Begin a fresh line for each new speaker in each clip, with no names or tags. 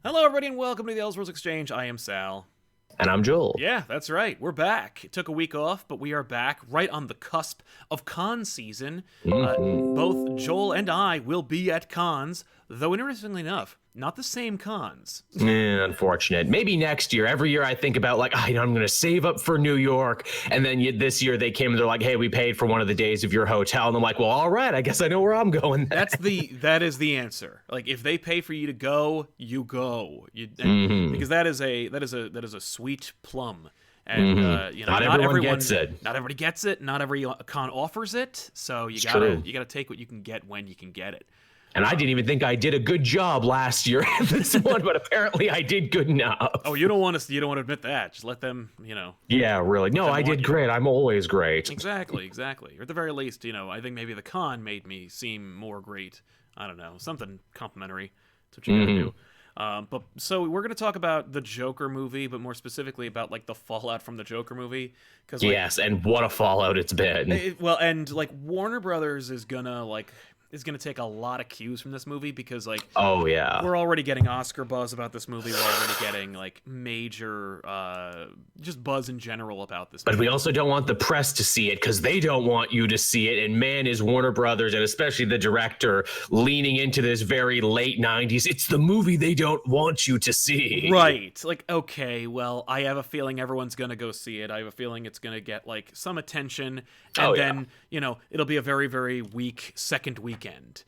Hello, everybody, and welcome to the Elseworlds Exchange. I am Sal.
And I'm Joel.
Yeah, that's right. We're back. It took a week off, but we are back right on the cusp of con season. Both Joel and I will be at cons, though interestingly enough, not the same cons.
Unfortunate. Maybe next year. Every year I think about I'm going to save up for New York. And then this year they came and they're like, hey, we paid for one of the days of your hotel. And I'm like, well, all right, I guess I know where I'm going.
That is the answer. Like, if they pay for you to go, you go. Because that is a sweet plum. And
not everyone gets it.
Not everybody gets it. Not every con offers it. So you gotta take what you can get when you can get it.
And I didn't even think I did a good job last year in this one, but apparently I did good enough.
Oh, you don't want to admit that. Just let them,
Yeah, really. No, I did great. I'm always great.
Exactly. Or at the very least, I think maybe the con made me seem more great. I don't know, something complimentary. That's what you gotta do. So we're gonna talk about the Joker movie, but more specifically about the fallout from the Joker movie.
Yes, and what a fallout it's been.
Warner Brothers is gonna take a lot of cues from this movie because
oh yeah,
we're already getting Oscar buzz about this movie. We're already getting major just buzz in general about this movie.
But we also don't want the press to see it because they don't want you to see it. And man, is Warner Brothers, and especially the director, leaning into this very late 90s. It's the movie they don't want you to see.
Right. Okay, well, I have a feeling everyone's going to go see it. I have a feeling it's going to get some attention. And then, it'll be a very, very weak second weekend.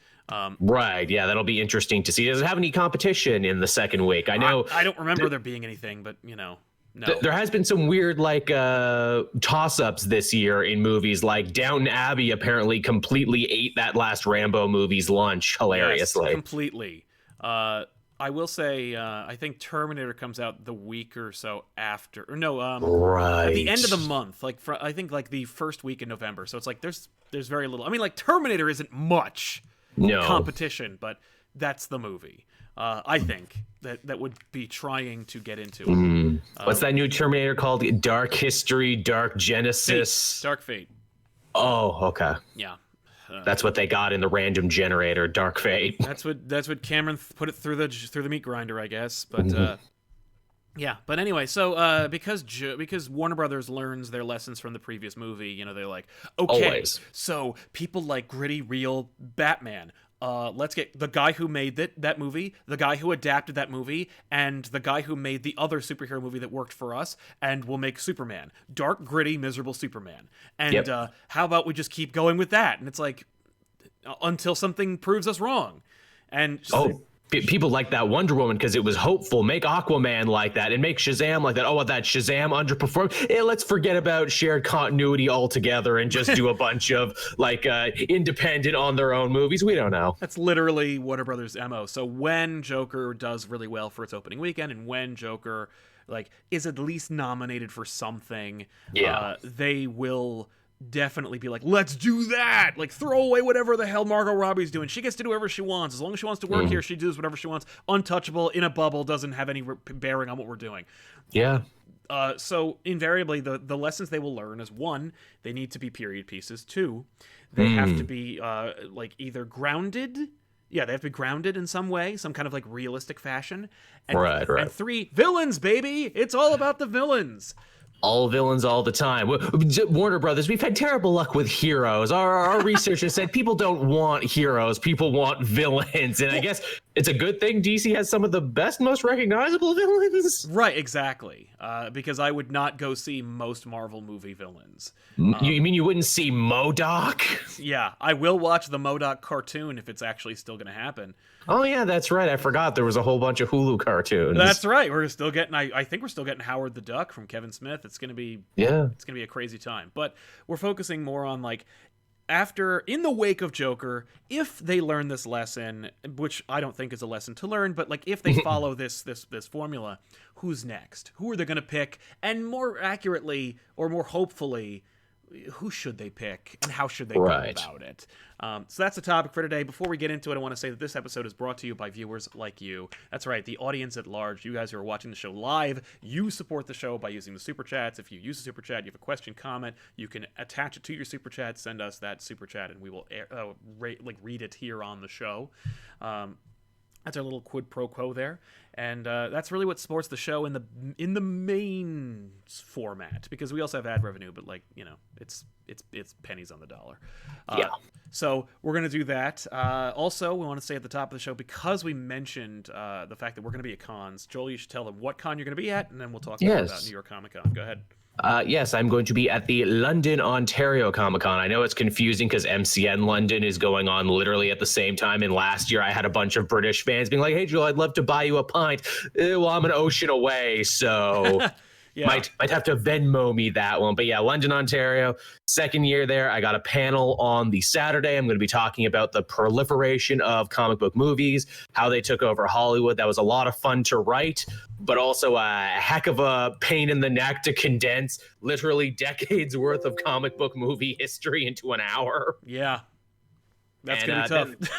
Right, yeah, that'll be interesting to see. Does it have any competition in the second week? I know
I don't remember there being anything, but no.
There has been some weird toss-ups this year in movies. Downton Abbey apparently completely ate that last Rambo movie's lunch hilariously.
Yes, completely. I will say, I think Terminator comes out the week or so after. Or no,
right.
At the end of the month. I think the first week in November. So it's there's very little. I mean, Terminator isn't much competition, but that's the movie. I think that would be trying to get into it.
What's that new Terminator called? Dark History, Dark Genesis?
Dark Fate.
Oh, okay.
Yeah.
That's what they got in the random generator, Dark Fate.
That's what Cameron put it through the meat grinder, I guess. But yeah. But anyway, so because Warner Brothers learns their lessons from the previous movie, they're like, okay,
always.
So people like gritty, real Batman. Let's get the guy who made that movie, the guy who adapted that movie, and the guy who made the other superhero movie that worked for us, and we'll make Superman. Dark, gritty, miserable Superman. And how about we just keep going with that? And it's until something proves us wrong. And
people like that Wonder Woman because it was hopeful. Make Aquaman like that and make Shazam like that. Oh, that Shazam underperformed. Let's forget about shared continuity altogether and just do a bunch of independent on their own movies. We don't know.
That's literally Warner Brothers' MO. So when Joker does really well for its opening weekend, and when Joker is at least nominated for something, they will definitely be let's do that. Throw away whatever the hell Margot Robbie's doing. She gets to do whatever she wants. As long as she wants to work here, she does whatever she wants. Untouchable, in a bubble, doesn't have any bearing on what we're doing.
Yeah.
So invariably, the lessons they will learn is, one, they need to be period pieces. Two, they have to be either grounded. Yeah, they have to be grounded in some way, some kind of realistic fashion. And,
right.
And three, villains, baby. It's all about the villains.
All villains all the time. Warner Brothers, we've had terrible luck with heroes. Our research has said people don't want heroes, people want villains. And I guess it's a good thing DC has some of the best, most recognizable villains.
Right, exactly. Because I would not go see most Marvel movie villains.
You mean you wouldn't see MODOK?
Yeah, I will watch the MODOK cartoon if it's actually still going to happen.
Oh yeah, that's right. I forgot there was a whole bunch of Hulu cartoons.
That's right. We're still getting. I think we're still getting Howard the Duck from Kevin Smith. It's gonna be.
Yeah.
It's gonna be a crazy time. But we're focusing more on after, in the wake of Joker, if they learn this lesson, which I don't think is a lesson to learn, but if they follow this formula, who's next? Who are they gonna pick? And more accurately, or more hopefully, who should they pick and how should they go about it? So that's the topic for today. Before we get into it, I want to say that this episode is brought to you by viewers like you. That's right, the audience at large. You guys who are watching the show live, you support the show by using the Super Chats. If you use the Super Chat, you have a question, comment, you can attach it to your Super Chat, send us that Super Chat, and we will read it here on the show. That's our little quid pro quo there. And that's really what supports the show in the main format, because we also have ad revenue, but like, you know, it's pennies on the dollar.
Yeah.
So we're gonna do that. Also, we want to say at the top of the show, because we mentioned the fact that we're gonna be at cons. Joel, you should tell them what con you're gonna be at, and then we'll talk more about New York Comic Con. Go ahead.
Yes, I'm going to be at the London, Ontario Comic Con. I know it's confusing because MCN London is going on literally at the same time. And last year I had a bunch of British fans being like, hey, Joel, I'd love to buy you a pint. Well, I'm an ocean away, so
Yeah.
might have to Venmo me that one. But yeah, London, Ontario, second year there. I got a panel on the Saturday. I'm going to be talking about the proliferation of comic book movies, how they took over Hollywood. That was a lot of fun to write, but also a heck of a pain in the neck to condense literally decades worth of comic book movie history into an hour.
Yeah. That's going to be tough.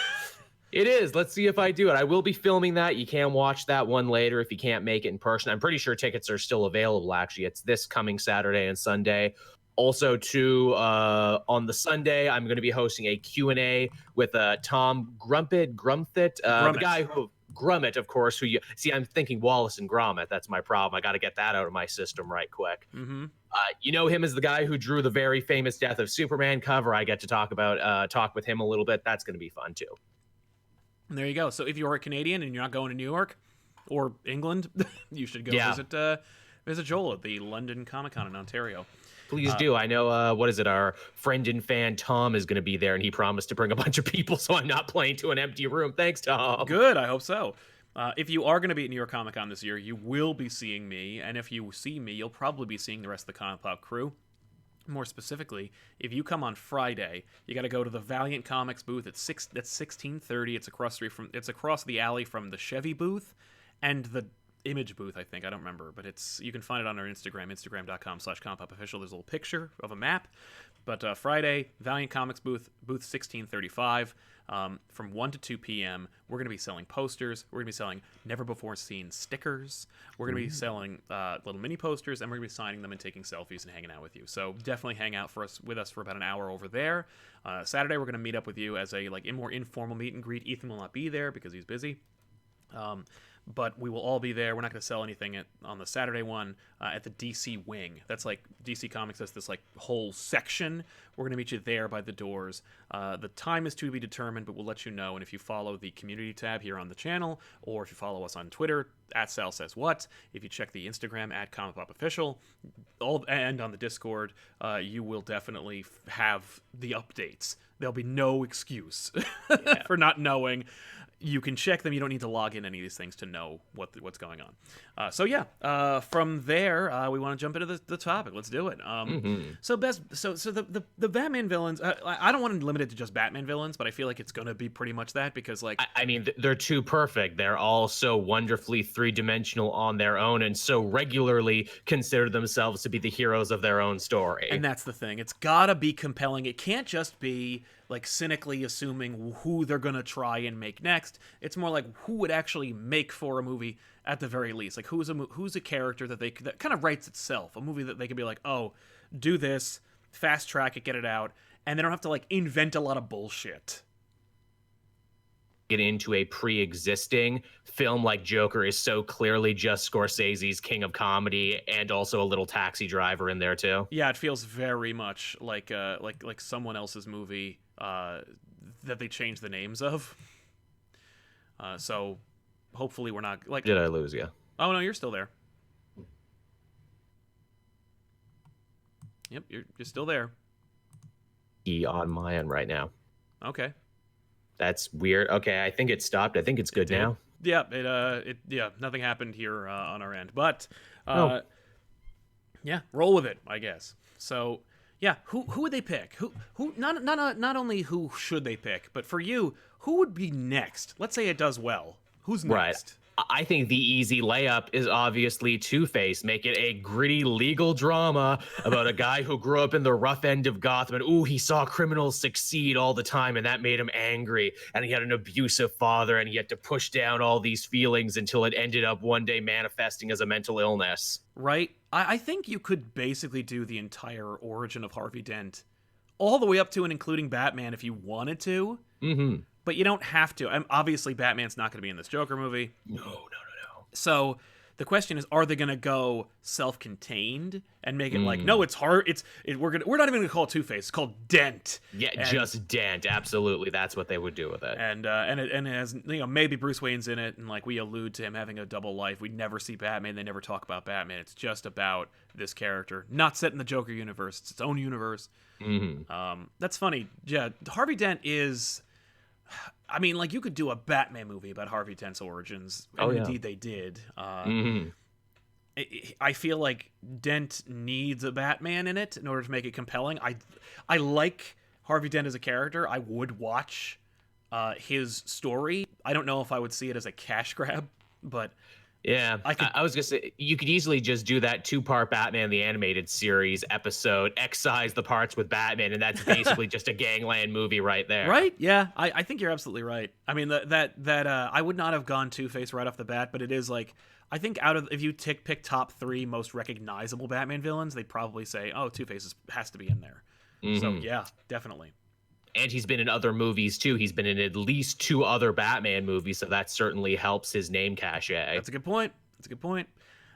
It is. Let's see if I do it. I will be filming that. You can watch that one later if you can't make it in person. I'm pretty sure tickets are still available, actually. It's this coming Saturday and Sunday. Also, too, on the Sunday, I'm going to be hosting a Q&A with Tom Grumpet, the guy who... Grummet, of course, who you... See, I'm thinking Wallace and Gromit. That's my problem. I got to get that out of my system right quick.
Mm-hmm.
You know him as the guy who drew the very famous Death of Superman cover. I get to talk with him a little bit. That's going to be fun, too.
And there you go. So if you're a Canadian and you're not going to New York or England, you should go visit Joel at the London Comic Con in Ontario.
Please do. I know, our friend and fan Tom is going to be there, and he promised to bring a bunch of people, so I'm not playing to an empty room. Thanks, Tom.
Good. I hope so. If you are going to be at New York Comic Con this year, you will be seeing me, and if you see me, you'll probably be seeing the rest of the ComicPOP crew. More specifically, if you come on Friday, you got to go to the Valiant Comics booth at 1630. It's across the alley from the Chevy booth and the Image booth, I think. I don't remember, but you can find it on our Instagram, instagram.com/ComicPOPofficial. There's a little picture of a map. But Friday, Valiant Comics booth 1635, from 1 to 2 p.m. We're going to be selling posters. We're going to be selling never-before-seen stickers. We're going to be selling little mini posters, and we're going to be signing them and taking selfies and hanging out with you. So definitely hang out with us for about an hour over there. Saturday, we're going to meet up with you as a more informal meet and greet. Ethan will not be there because he's busy. But we will all be there. We're not going to sell anything on the Saturday one at the DC wing. That's like DC Comics has this whole section. We're going to meet you there by the doors. The time is to be determined, but we'll let you know. And if you follow the community tab here on the channel, or if you follow us on Twitter @SalSaysWhat, if you check the Instagram @ComicPOPofficial, and on the Discord, you will definitely have the updates. There'll be no excuse for not knowing. You can check them. You don't need to log in any of these things to know what's going on. From there, we want to jump into the topic. Let's do it. So the Batman villains. I don't want to limit it to just Batman villains, but I feel like it's going to be pretty much that because
I mean, they're too perfect. They're all so wonderfully three-dimensional on their own, and so regularly consider themselves to be the heroes of their own story.
And that's the thing. It's got to be compelling. It can't just be cynically assuming who they're going to try and make next. It's more like who would actually make for a movie at the very least. Who's a character that kind of writes itself. A movie that they could be like, oh, do this, fast track it, get it out, and they don't have to invent a lot of bullshit.
Get into a pre-existing film like Joker is so clearly just Scorsese's king of comedy, and also a little Taxi Driver in there too.
Yeah, it feels very much like someone else's movie that they changed the names of. So hopefully we're not
Did I lose you?
Oh no, you're still there. Yep, you're still there.
On my end right now.
Okay.
That's weird. Okay, I think it stopped. I think it's good now.
Yeah, nothing happened here on our end, but yeah, roll with it, I guess. So yeah, who would they pick? Who not only who should they pick, but for you, who would be next? Let's say it does well. Who's next?
Right. I think the easy layup is obviously Two-Face. Make it a gritty legal drama about a guy who grew up in the rough end of Gotham, and he saw criminals succeed all the time, and that made him angry. And he had an abusive father, and he had to push down all these feelings until it ended up one day manifesting as a mental illness.
Right. I think you could basically do the entire origin of Harvey Dent, all the way up to and including Batman if you wanted to.
Mm-hmm.
But you don't have to. Obviously, Batman's not going to be in this Joker movie.
No.
So the question is, are they going to go self-contained and make it like, no, it's hard. We're not even going to call it Two-Face. It's called Dent.
Yeah, just Dent. Absolutely, that's what they would do with it.
And it has, maybe Bruce Wayne's in it, and like we allude to him having a double life. We never see Batman. They never talk about Batman. It's just about this character, not set in the Joker universe. It's its own universe. That's funny. Yeah, Harvey Dent is. I mean, like, you could do a Batman movie about Harvey Dent's origins, and indeed they did. I feel like Dent needs a Batman in it in order to make it compelling. I like Harvey Dent as a character. I would watch his story. I don't know if I would see it as a cash grab, but...
Yeah, I was gonna say you could easily just do that 2-part Batman the Animated Series episode, excise the parts with Batman, and that's basically just a gangland movie right there.
Right? Yeah, I think you're absolutely right. I mean that I would not have gone Two-Face right off the bat, but it is like, I think if you pick top 3 most recognizable Batman villains, they'd probably say, oh, Two-Face has to be in there. So yeah, definitely.
And he's been in other movies too. He's been in at least 2 other Batman movies, so that certainly helps his name cachet.
That's a good point.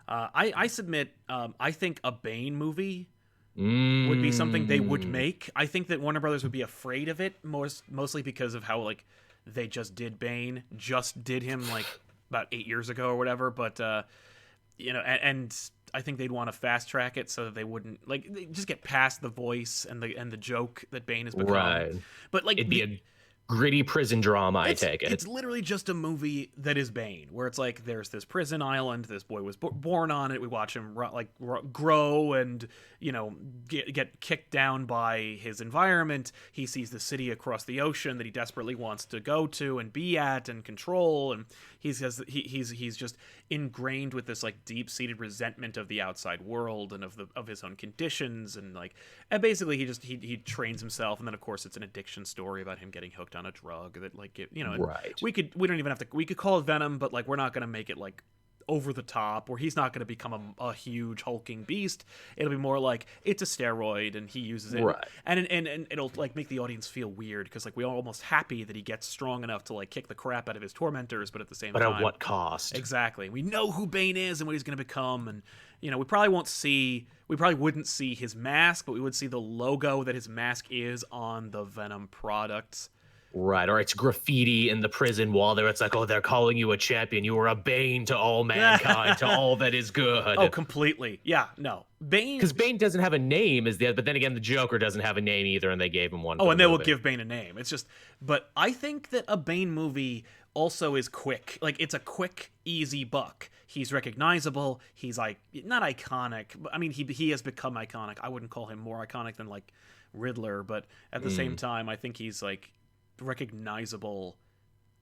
I submit, I think a Bane movie would be something they would make. I think that Warner Brothers would be afraid of it, mostly because of how, like, they just did Bane, did him like about 8 years ago or whatever. But and I think they'd want to fast track it so that they wouldn't, like, they just get past the voice and the joke that Bane has become.
Right.
But like,
it'd be a gritty prison drama, I take it.
It's literally just a movie that is Bane, where it's like there's this prison island, this boy was born on it, we watch him grow and get kicked down by his environment. He sees the city across the ocean that he desperately wants to go to and be at and control, and he's just ingrained with this like deep-seated resentment of the outside world and of his own conditions, and basically he trains himself, and then of course it's an addiction story about him getting hooked on a drug that, like,
right.
we could call it Venom, but like we're not going to make it like over the top, or he's not going to become a huge hulking beast. It'll be more like it's a steroid and he uses it,
right.
and it'll like make the audience feel weird because like we're almost happy that he gets strong enough to like kick the crap out of his tormentors, but at the same time,
at what cost?
Exactly. We know who Bane is and what he's going to become, and we probably wouldn't see his mask, but we would see the logo that his mask is on the Venom products.
Right, or it's graffiti in the prison wall there. It's like, oh, they're calling you a champion. You are a bane to all mankind, to all that is good.
Oh, completely. Yeah, no. Bane...
Because Bane doesn't have a name, but then again, the Joker doesn't have a name either, and they gave him one.
Oh, and they will give Bane a name. It's just... But I think that a Bane movie also is quick. Like, it's a quick, easy buck. He's recognizable. He's, like, not iconic. But I mean, he has become iconic. I wouldn't call him more iconic than, like, Riddler, but at the same time, I think he's, like, recognizable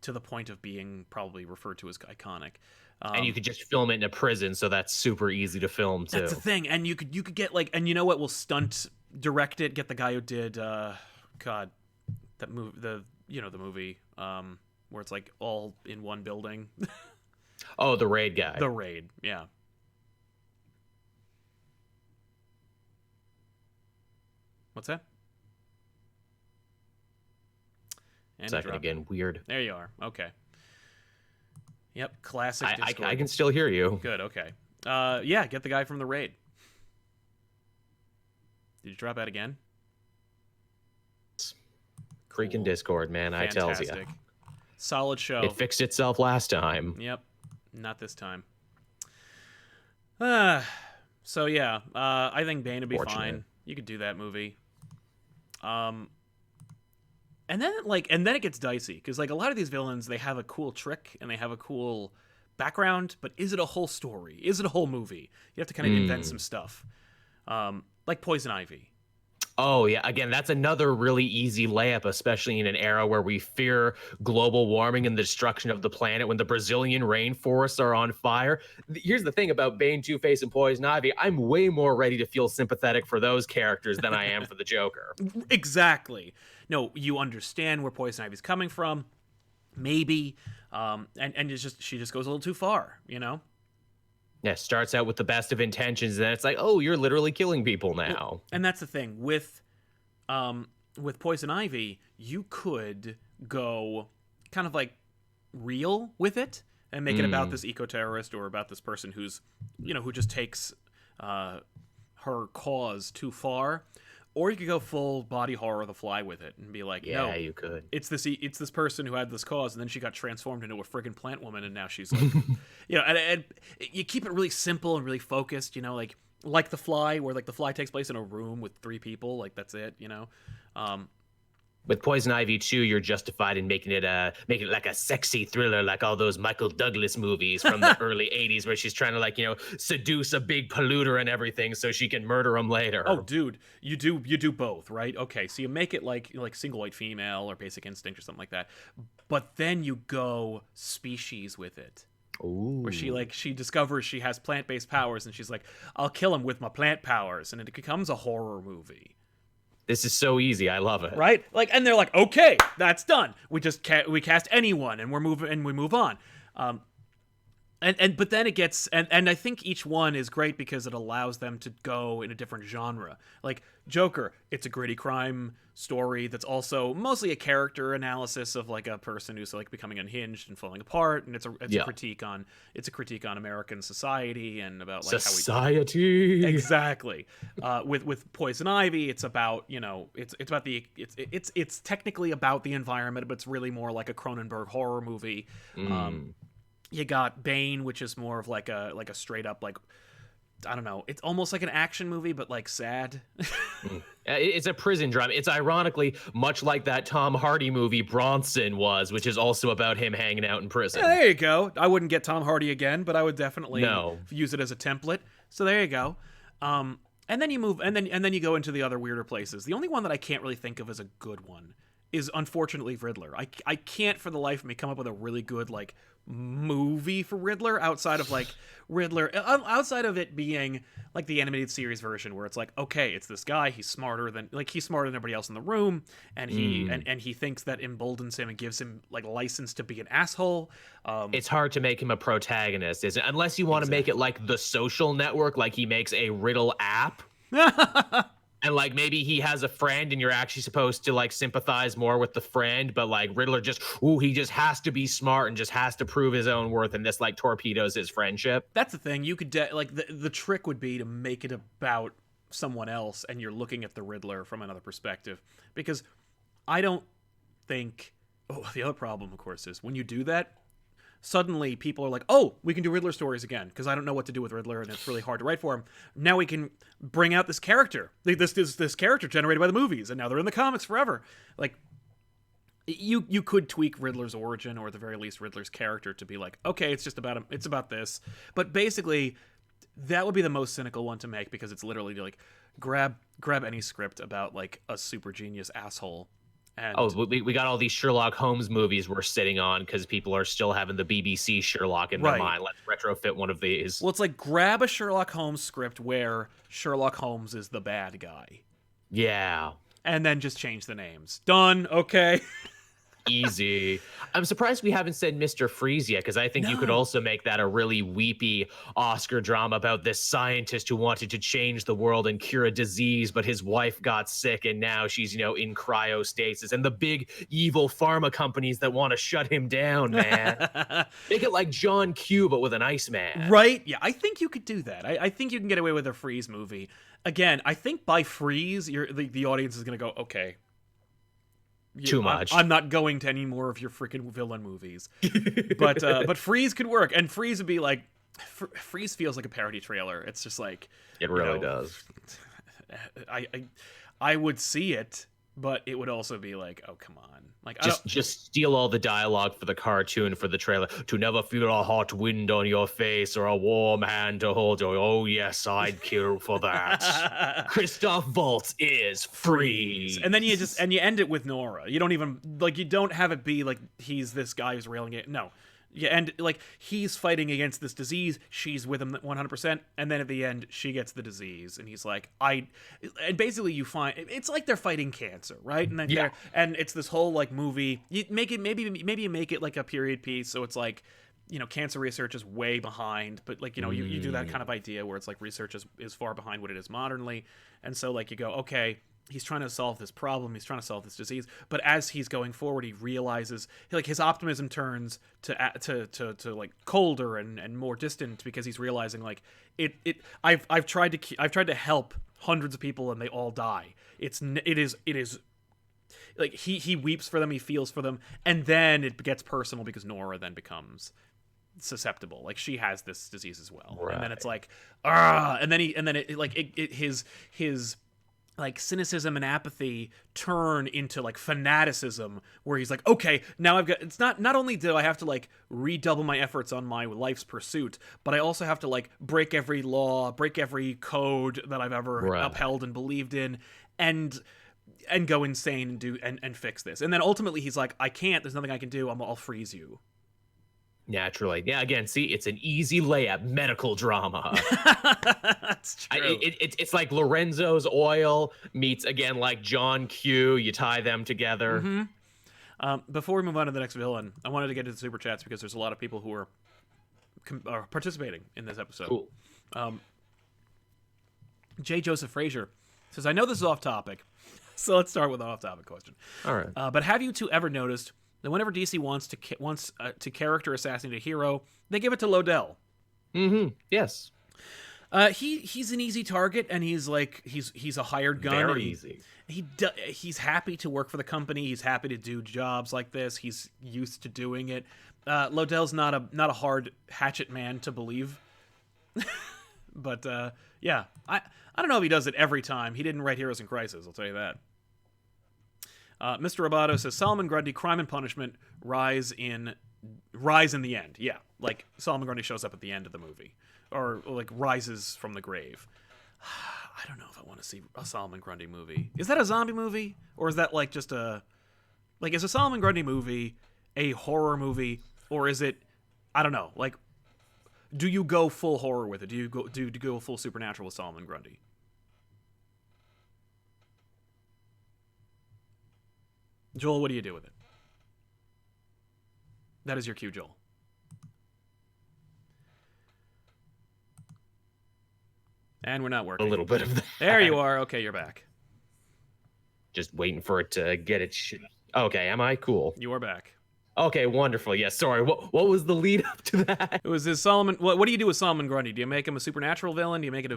to the point of being probably referred to as iconic.
And you could just film it in a prison, so that's super easy to film too.
That's the thing, and you could get like, and you know what will stunt direct it? Get the guy who did that movie, the movie where it's like all in one building.
Oh, the Raid guy.
The Raid, yeah. What's that?
Second again, weird.
There you are. Okay. Yep, classic Discord.
I can still hear you.
Good, okay. Yeah, get the guy from the Raid. Did you drop out again?
Freaking Discord, man, fantastic. I tells you.
Solid show.
It fixed itself last time.
Yep, not this time. So yeah, I think Bane would be fine. You could do that movie. And then it gets dicey because like a lot of these villains, they have a cool trick and they have a cool background, but is it a whole story? Is it a whole movie? You have to kind of invent some stuff, like Poison Ivy.
Oh yeah, again, that's another really easy layup, especially in an era where we fear global warming and the destruction of the planet when the Brazilian rainforests are on fire. Here's the thing about Bane, Two-Face, and Poison Ivy. I'm way more ready to feel sympathetic for those characters than I am for the Joker.
Exactly. No, you understand where Poison Ivy's coming from, maybe, and it's just she just goes a little too far,
Yeah, starts out with the best of intentions, and then it's like, oh, you're literally killing people now.
Well, and that's the thing with Poison Ivy, you could go kind of like real with it, and make it about this eco-terrorist or about this person who's, who just takes her cause too far. Or you could go full body horror The Fly with it and be like, no,
you could.
It's this person who had this cause, and then she got transformed into a friggin' plant woman, and now she's like, and you keep it really simple and really focused, like The Fly, where like The Fly takes place in a room with 3 people, like that's it,
With Poison Ivy 2, you're justified in making it like a sexy thriller, like all those Michael Douglas movies from the early 80s, where she's trying to seduce a big polluter and everything so she can murder him later.
Oh, dude, you do both, right? Okay, so you make it like Single White Female or Basic Instinct or something like that, but then you go species with it.
Ooh.
Where she discovers she has plant-based powers, and she's like, I'll kill him with my plant powers, and it becomes a horror movie.
This is so easy. I love it.
Right? And they're like, okay, that's done. We just we cast anyone, and we move on. But then it gets, and I think each one is great because it allows them to go in a different genre. Like Joker, it's a gritty crime story that's also mostly a character analysis of like a person who's like becoming unhinged and falling apart, and it's a critique on American society and about like
society.
How we exactly. With Poison Ivy, it's about it's technically about the environment, but it's really more like a Cronenberg horror movie. You got Bane, which is more of like a straight up like, I don't know, it's almost like an action movie, but like sad.
It's a prison drama. It's ironically much like that Tom Hardy movie Bronson was, which is also about him hanging out in prison.
Yeah, there you go. I wouldn't get Tom Hardy again, but I would definitely use it as a template. So there you go. And then you move, and then you go into the other weirder places. The only one that I can't really think of as a good one is unfortunately Riddler. I can't for the life of me come up with a really good like movie for Riddler outside of like Riddler, outside of it being like the animated series version where it's like, okay, it's this guy, he's smarter than everybody else in the room, and he thinks that emboldens him and gives him like license to be an asshole.
It's hard to make him a protagonist, isn't it? Unless you want to make it like The Social Network, like he makes a riddle app. And like maybe he has a friend and you're actually supposed to like sympathize more with the friend, but like Riddler he just has to be smart and just has to prove his own worth, and this like torpedoes his friendship.
That's the thing. You could the trick would be to make it about someone else and you're looking at the Riddler from another perspective, because I don't think the other problem of course is when you do that, suddenly people are like, oh, we can do Riddler stories again because I don't know what to do with Riddler and it's really hard to write for him. Now we can bring out this character. This character generated by the movies, and now they're in the comics forever. Like, you could tweak Riddler's origin, or at the very least Riddler's character, to be like, okay, it's just about him. It's about this. But basically, that would be the most cynical one to make, because it's literally like grab any script about like a super genius asshole. And
we got all these Sherlock Holmes movies we're sitting on because people are still having the BBC Sherlock in their mind. Let's retrofit one of these.
Well, it's like grab a Sherlock Holmes script where Sherlock Holmes is the bad guy.
Yeah.
And then just change the names. Done. Okay.
Easy. I'm surprised we haven't said Mr. Freeze yet, because I think you could also make that a really weepy Oscar drama about this scientist who wanted to change the world and cure a disease, but his wife got sick and now she's, in cryostasis, and the big evil pharma companies that want to shut him down, man. Make it like John Q, but with an Iceman.
Right? Yeah, I think you could do that. I think you can get away with a Freeze movie. Again, I think by Freeze, the audience is going to go, okay,
too much.
I'm not going to any more of your freaking villain movies. But Freeze could work, and Freeze would be like, Freeze feels like a parody trailer. It's just like,
it really does.
I would see it, but it would also be like, oh, come on. Like,
just steal all the dialogue for the cartoon, for the trailer. To never feel a hot wind on your face or a warm hand to hold you. Oh yes, I'd kill for that. Christoph Waltz is Freeze.
And then you end it with Nora. You don't even you don't have it be like he's this guy who's railing it. No. Yeah, and like he's fighting against this disease, she's with him 100%, and then at the end she gets the disease, and he's like, and basically you find it's like they're fighting cancer, right? And then and it's this whole like movie. You make it maybe you make it like a period piece, so it's like, cancer research is way behind, but like you do that kind of idea where it's like research is far behind what it is modernly, and so like you go, okay, he's trying to solve this problem, he's trying to solve this disease, but as he's going forward, he realizes, like, his optimism turns to like colder and more distant, because he's realizing, like, I've tried to help hundreds of people and they all die. It is like he weeps for them, he feels for them, and then it gets personal because Nora then becomes susceptible. Like, she has this disease as well,
right.
And then it's like, and then his like cynicism and apathy turn into like fanaticism, where he's like, okay, now I've got, it's not only do I have to like redouble my efforts on my life's pursuit, but I also have to like break every law, break every code that I've ever upheld and believed in, and go insane and do and fix this. And then ultimately he's like, I can't, there's nothing I can do, I'll freeze you.
Naturally. Yeah, again, see, it's an easy layup, medical drama.
That's true.
It's like Lorenzo's Oil meets, again, like John Q. You tie them together.
Mm-hmm. Before we move on to the next villain, I wanted to get to the Super Chats because there's a lot of people who are participating in this episode.
Cool.
J. Joseph Frazier says, I know this is off topic, so let's start with an off-topic question.
All right.
But have you two ever noticed that whenever DC wants to character assassinate a hero, they give it to Lodell?
Mm-hmm. Yes.
He's an easy target, and he's a hired gun.
Very easy.
He's happy to work for the company. He's happy to do jobs like this. He's used to doing it. Lodell's not a hard hatchet man to believe. But yeah, I don't know if he does it every time. He didn't write Heroes in Crisis, I'll tell you that. Mr. Roboto says, Solomon Grundy, Crime and Punishment, rise in the end. Yeah, like Solomon Grundy shows up at the end of the movie, or like rises from the grave. I don't know if I want to see a Solomon Grundy movie. Is that a zombie movie, or is that like just is a Solomon Grundy movie a horror movie, or is it, I don't know, like, do you go full horror with it? Do you go full supernatural with Solomon Grundy? Joel, what do you do with it? That is your cue, Joel. And we're not working.
A little bit of that.
There you are. Okay, you're back.
Just waiting for it to get it. Okay, am I? Cool.
You are back.
Okay, wonderful. Yes, sorry. What was the lead up to that?
It was this Solomon. What do you do with Solomon Grundy? Do you make him a supernatural villain? Do you make it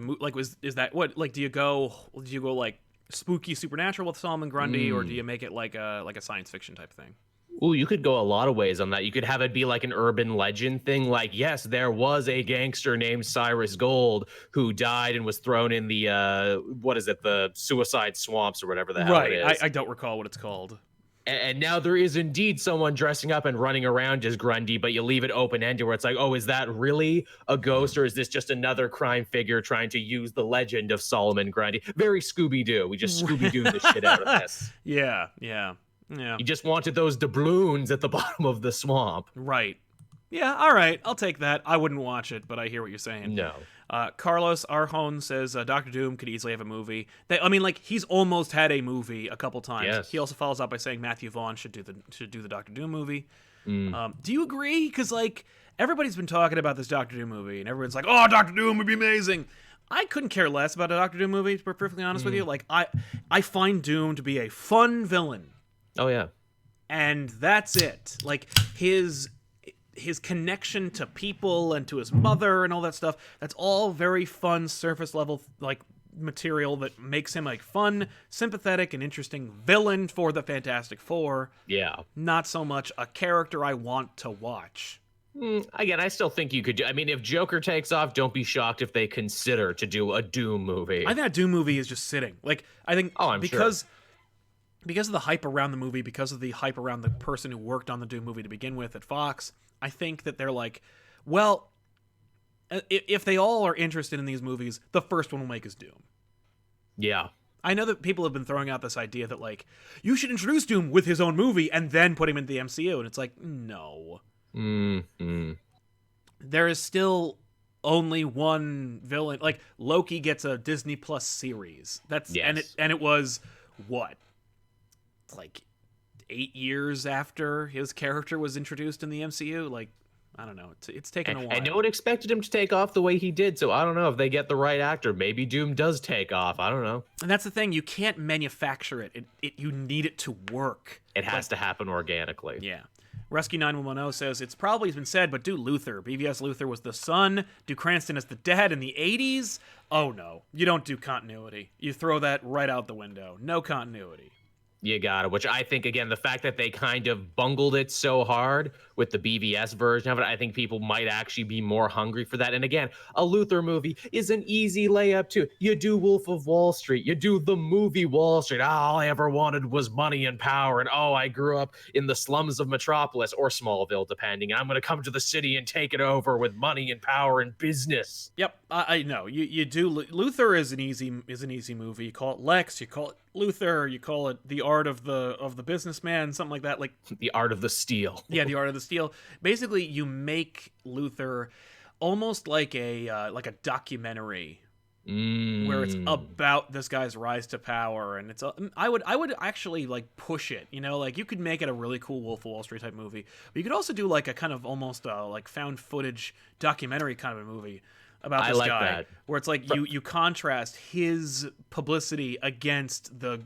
is that what? Like, do you go like spooky supernatural with Solomon Grundy, or do you make it like a science fiction type thing?
Ooh, you could go a lot of ways on that. You could have it be like an urban legend thing, like, yes, there was a gangster named Cyrus Gold who died and was thrown in the the suicide swamps or whatever the hell it is.
I don't recall what it's called.
And now there is indeed someone dressing up and running around as Grundy, but you leave it open-ended where it's like, oh, is that really a ghost, or is this just another crime figure trying to use the legend of Solomon Grundy? Very Scooby-Doo. We just Scooby-Doo the shit out of this.
Yeah.
You just wanted those doubloons at the bottom of the swamp.
Right. Yeah, all right. I'll take that. I wouldn't watch it, but I hear what you're saying.
No.
Carlos Arjona says Doctor Doom could easily have a movie. He's almost had a movie a couple times.
Yes.
He also follows up by saying Matthew Vaughn should do the Doctor Doom movie. Do you agree? Because like everybody's been talking about this Doctor Doom movie, and everyone's like, "Oh, Doctor Doom would be amazing." I couldn't care less about a Doctor Doom movie, to be perfectly honest with you. Like I find Doom to be a fun villain.
Oh yeah.
And that's it. Like his connection to people and to his mother and all that stuff, that's all very fun, surface level like material that makes him like fun, sympathetic, and interesting villain for the Fantastic Four.
Yeah.
Not so much a character I want to watch.
Again, I still think you could do. I mean, if Joker takes off, don't be shocked if they consider to do a Doom movie.
I think that Doom movie is just sitting. Like, I think because of the hype around the movie, because of the hype around the person who worked on the Doom movie to begin with at Fox, I think that they're like, well, if they all are interested in these movies, the first one will make is Doom.
Yeah.
I know that people have been throwing out this idea that, like, you should introduce Doom with his own movie and then put him into the MCU, and it's like, no. There is still only one villain. Like, Loki gets a Disney Plus series. And it was, what? Like 8 years after his character was introduced in the MCU. Like, I don't know. It's taken a while.
And no one expected him to take off the way he did, so I don't know if they get the right actor. Maybe Doom does take off. I don't know.
And that's the thing. You can't manufacture it. You need it to work.
It has to happen organically.
Yeah. Rescue 9110 says, it's probably been said, but do Luthor. BVS Luthor was the son. Do Cranston as the dad in the 80s? Oh, no. You don't do continuity. You throw that right out the window. No continuity.
You got it, which I think, again, the fact that they kind of bungled it so hard with the BVS version of it, I think people might actually be more hungry for that. And again, a Luthor movie is an easy layup, too. You do Wolf of Wall Street. You do the movie Wall Street. All I ever wanted was money and power. And, I grew up in the slums of Metropolis or Smallville, depending. And I'm going to come to the city and take it over with money and power and business.
Yep, I know. You do. Luthor is an easy movie. You call it Lex. You call it Luthor. You call it The Art of the Businessman, something like that. Like
The Art of the Steal.
Yeah, The Art of the Steal. Basically, you make Luthor almost like a documentary, where it's about this guy's rise to power, and I would actually like push it. Like you could make it a really cool Wolf of Wall Street type movie, but you could also do like a kind of almost like found footage documentary kind of a movie about this guy, where it's like you contrast his publicity against the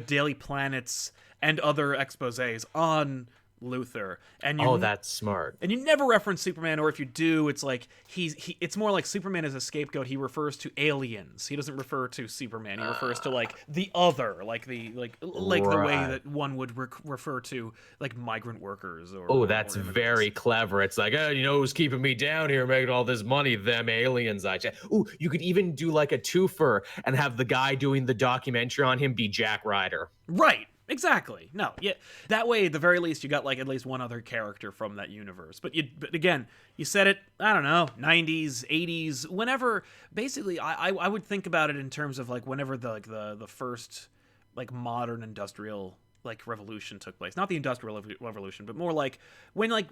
Daily Planet's and other exposés on Luthor, and
that's smart.
And you never reference Superman, or if you do, it's like it's more like Superman is a scapegoat. He refers to aliens. He doesn't refer to Superman. He refers to like the other, like the way that one would refer to like migrant workers.
That's very clever. It's like, who's keeping me down here, making all this money? Them aliens. You could even do like a twofer and have the guy doing the documentary on him be Jack Ryder.
Right. Exactly. No, yeah. That way, at the very least, you got like at least one other character from that universe. But again, you said it. I don't know, 90s, 80s, whenever. Basically, I would think about it in terms of like whenever the first like modern industrial like revolution took place. Not the industrial revolution, but more like when like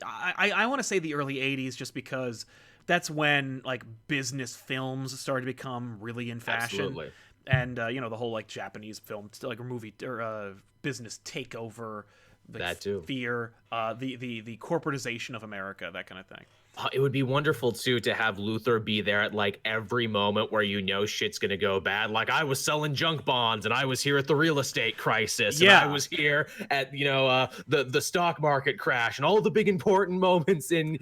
I want to say the early 80s, just because that's when like business films started to become really in fashion.
Absolutely.
And the whole like Japanese film, like a movie or business takeover,
that too.
Fear, the corporatization of America, that kind of thing.
It would be wonderful too to have Luthor be there at like every moment where shit's gonna go bad. Like I was selling junk bonds, and I was here at the real estate crisis, and I was here at the stock market crash, and all the big important moments in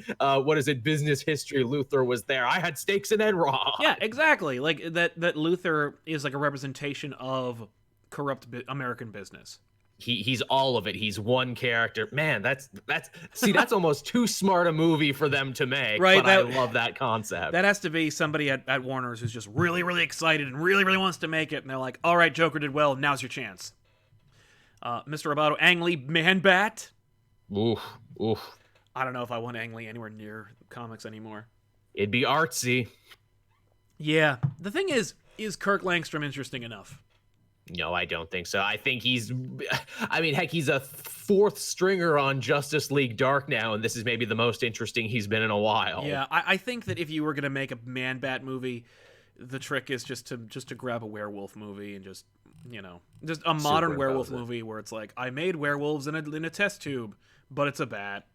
business history. Luthor was there. I had stakes in Enron.
Yeah, exactly. Like that Luthor is like a representation of corrupt American business.
He's all of it. He's one character. Man, that's almost too smart a movie for them to make.
Right,
but I love that concept.
That has to be somebody at Warner's who's just really, really excited and really, really wants to make it. And they're like, all right, Joker did well. Now's your chance. Mr. Roboto, Ang Lee Man-Bat.
Oof.
I don't know if I want Ang Lee anywhere near comics anymore.
It'd be artsy.
Yeah. The thing is Kirk Langstrom interesting enough?
No, I don't think so. I think he's a fourth stringer on Justice League Dark now, and this is maybe the most interesting he's been in a while.
Yeah, I think that if you were going to make a Man-Bat movie, the trick is just to grab a werewolf movie and just a modern werewolf movie where it's like, I made werewolves in a test tube, but it's a bat.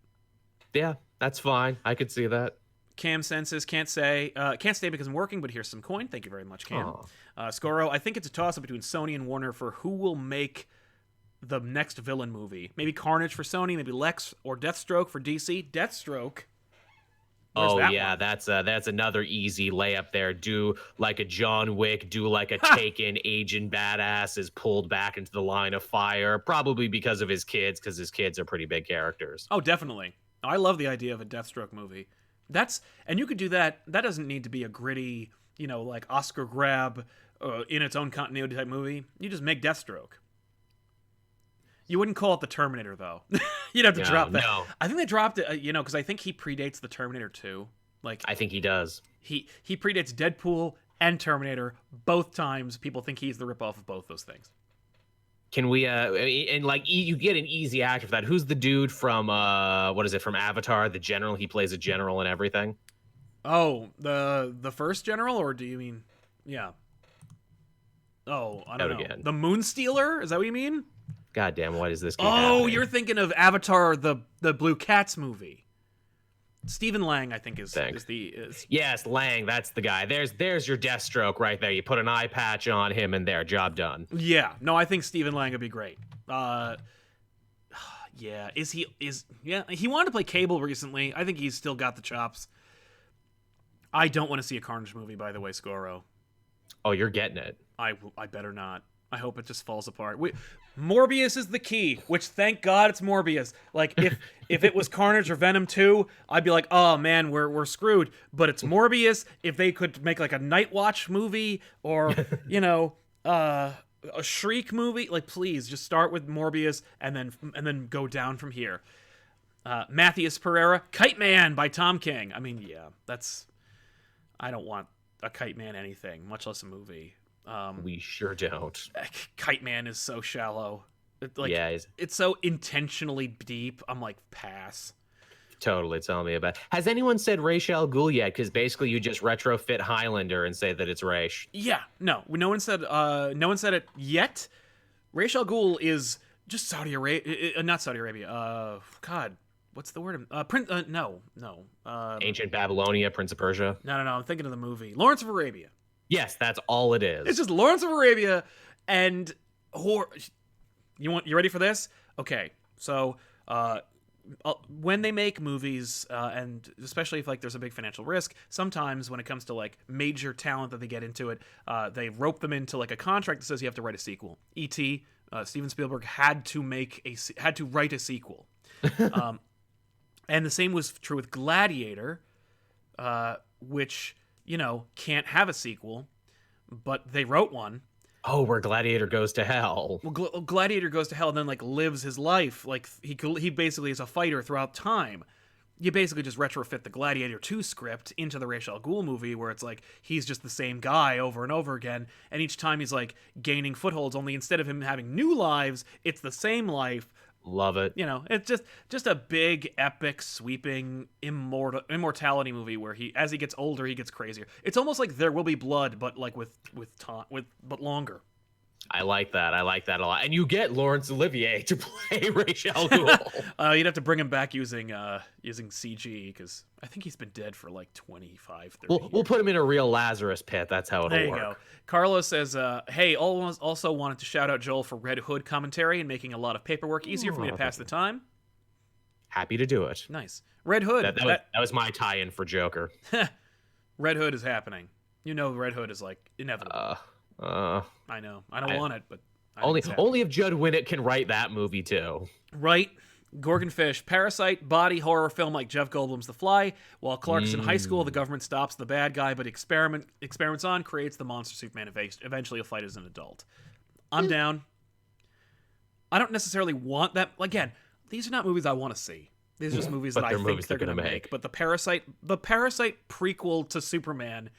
Yeah, that's fine. I could see that.
Cam senses can't stay because I'm working, but here's some coin. Thank you very much, Cam. Scoro, I think it's a toss-up between Sony and Warner for who will make the next villain movie. Maybe Carnage for Sony, maybe Lex or Deathstroke for DC. Deathstroke.
That's another easy layup there. Do like a John Wick, do like a Taken agent badass is pulled back into the line of fire, probably because of his kids, because his kids are pretty big characters.
Oh, definitely. I love the idea of a Deathstroke movie. And you could do that. That doesn't need to be a gritty, like Oscar grab in its own continuity type movie. You just make Deathstroke. You wouldn't call it the Terminator, though. You'd have to drop that. No. I think they dropped it, because I think he predates the Terminator 2. Like,
I think he does.
He predates Deadpool and Terminator. Both times, people think he's the ripoff of both those things.
Can we you get an easy actor for that? Who's the dude from from Avatar, the general? He plays a general and everything.
Oh, the first general, or do you mean Oh, I don't know. Again. The Moonstealer? Is that what you mean?
God damn, what is this?
Happening? You're thinking of Avatar, the Blue Cats movie. Stephen Lang, I think, is
Yes, Lang, that's the guy. There's your Deathstroke right there. You put an eye patch on him and there, job done.
Yeah. No, I think Stephen Lang would be great. Yeah. He wanted to play Cable recently. I think he's still got the chops. I don't want to see a Carnage movie, by the way, Scoro.
Oh, you're getting it.
I better not. I hope it just falls apart. Morbius is the key, which thank God it's Morbius. Like if it was Carnage or Venom 2, I'd be like, oh man, we're screwed. But it's Morbius. If they could make like a Night Watch movie or a Shriek movie, like please just start with Morbius and then go down from here. Matthias Pereira, Kite Man by Tom King. I mean, yeah, I don't want a Kite Man anything, much less a movie.
We sure don't.
Kite Man is so shallow. It's so intentionally deep. I'm like, pass.
Totally, tell me about it. Has anyone said Ra's al Ghul yet? Because basically you just retrofit Highlander and say that it's Ra's.
Yeah, no one said it yet. Ra's al Ghul is just Saudi Arabia, not Saudi Arabia. God, what's the word?
Ancient Babylonia, Prince of Persia.
No. I'm thinking of the movie Lawrence of Arabia.
Yes, that's all it is.
It's just Lawrence of Arabia and horror. You ready for this? Okay, so when they make movies, and especially if like there's a big financial risk, sometimes when it comes to like major talent that they get into it, they rope them into like a contract that says you have to write a sequel. E.T. Steven Spielberg had to write a sequel, and the same was true with Gladiator, which can't have a sequel, but they wrote one.
Oh, where Gladiator goes to hell.
Well, Gladiator goes to hell and then like lives his life. Like he basically is a fighter throughout time. You basically just retrofit the Gladiator 2 script into the Ra's al Ghul movie, where it's like he's just the same guy over and over again, and each time he's like gaining footholds. Only instead of him having new lives, it's the same life.
Love it.
It's just a big, epic, sweeping immortality movie where as he gets older, he gets crazier. It's almost like There Will Be Blood, but like but longer.
I like that a lot. And you get Laurence Olivier to play Ra's al Ghul.
You'd have to bring him back using CG, because I think he's been dead for like 25, 30 years.
We'll put him in a real Lazarus pit. That's how it'll work. There you go.
Carlos says, hey, also wanted to shout out Joel for Red Hood commentary and making a lot of paperwork easier for me to pass the time.
Happy to do it.
Nice. Red Hood.
That was my tie-in for Joker.
Red Hood is happening. Red Hood is like inevitable. I know. I don't want it, but
only if Judd Winnick can write that movie too.
Right. Gorgon Fish, Parasite, body horror film like Jeff Goldblum's The Fly. While Clark's in high school, the government stops the bad guy, but experiments on, creates the monster Superman. Eventually, he'll fight as an adult. I'm down. I don't necessarily want that. Again, these are not movies I want to see. These are just movies that I think they're going to make. But the Parasite prequel to Superman,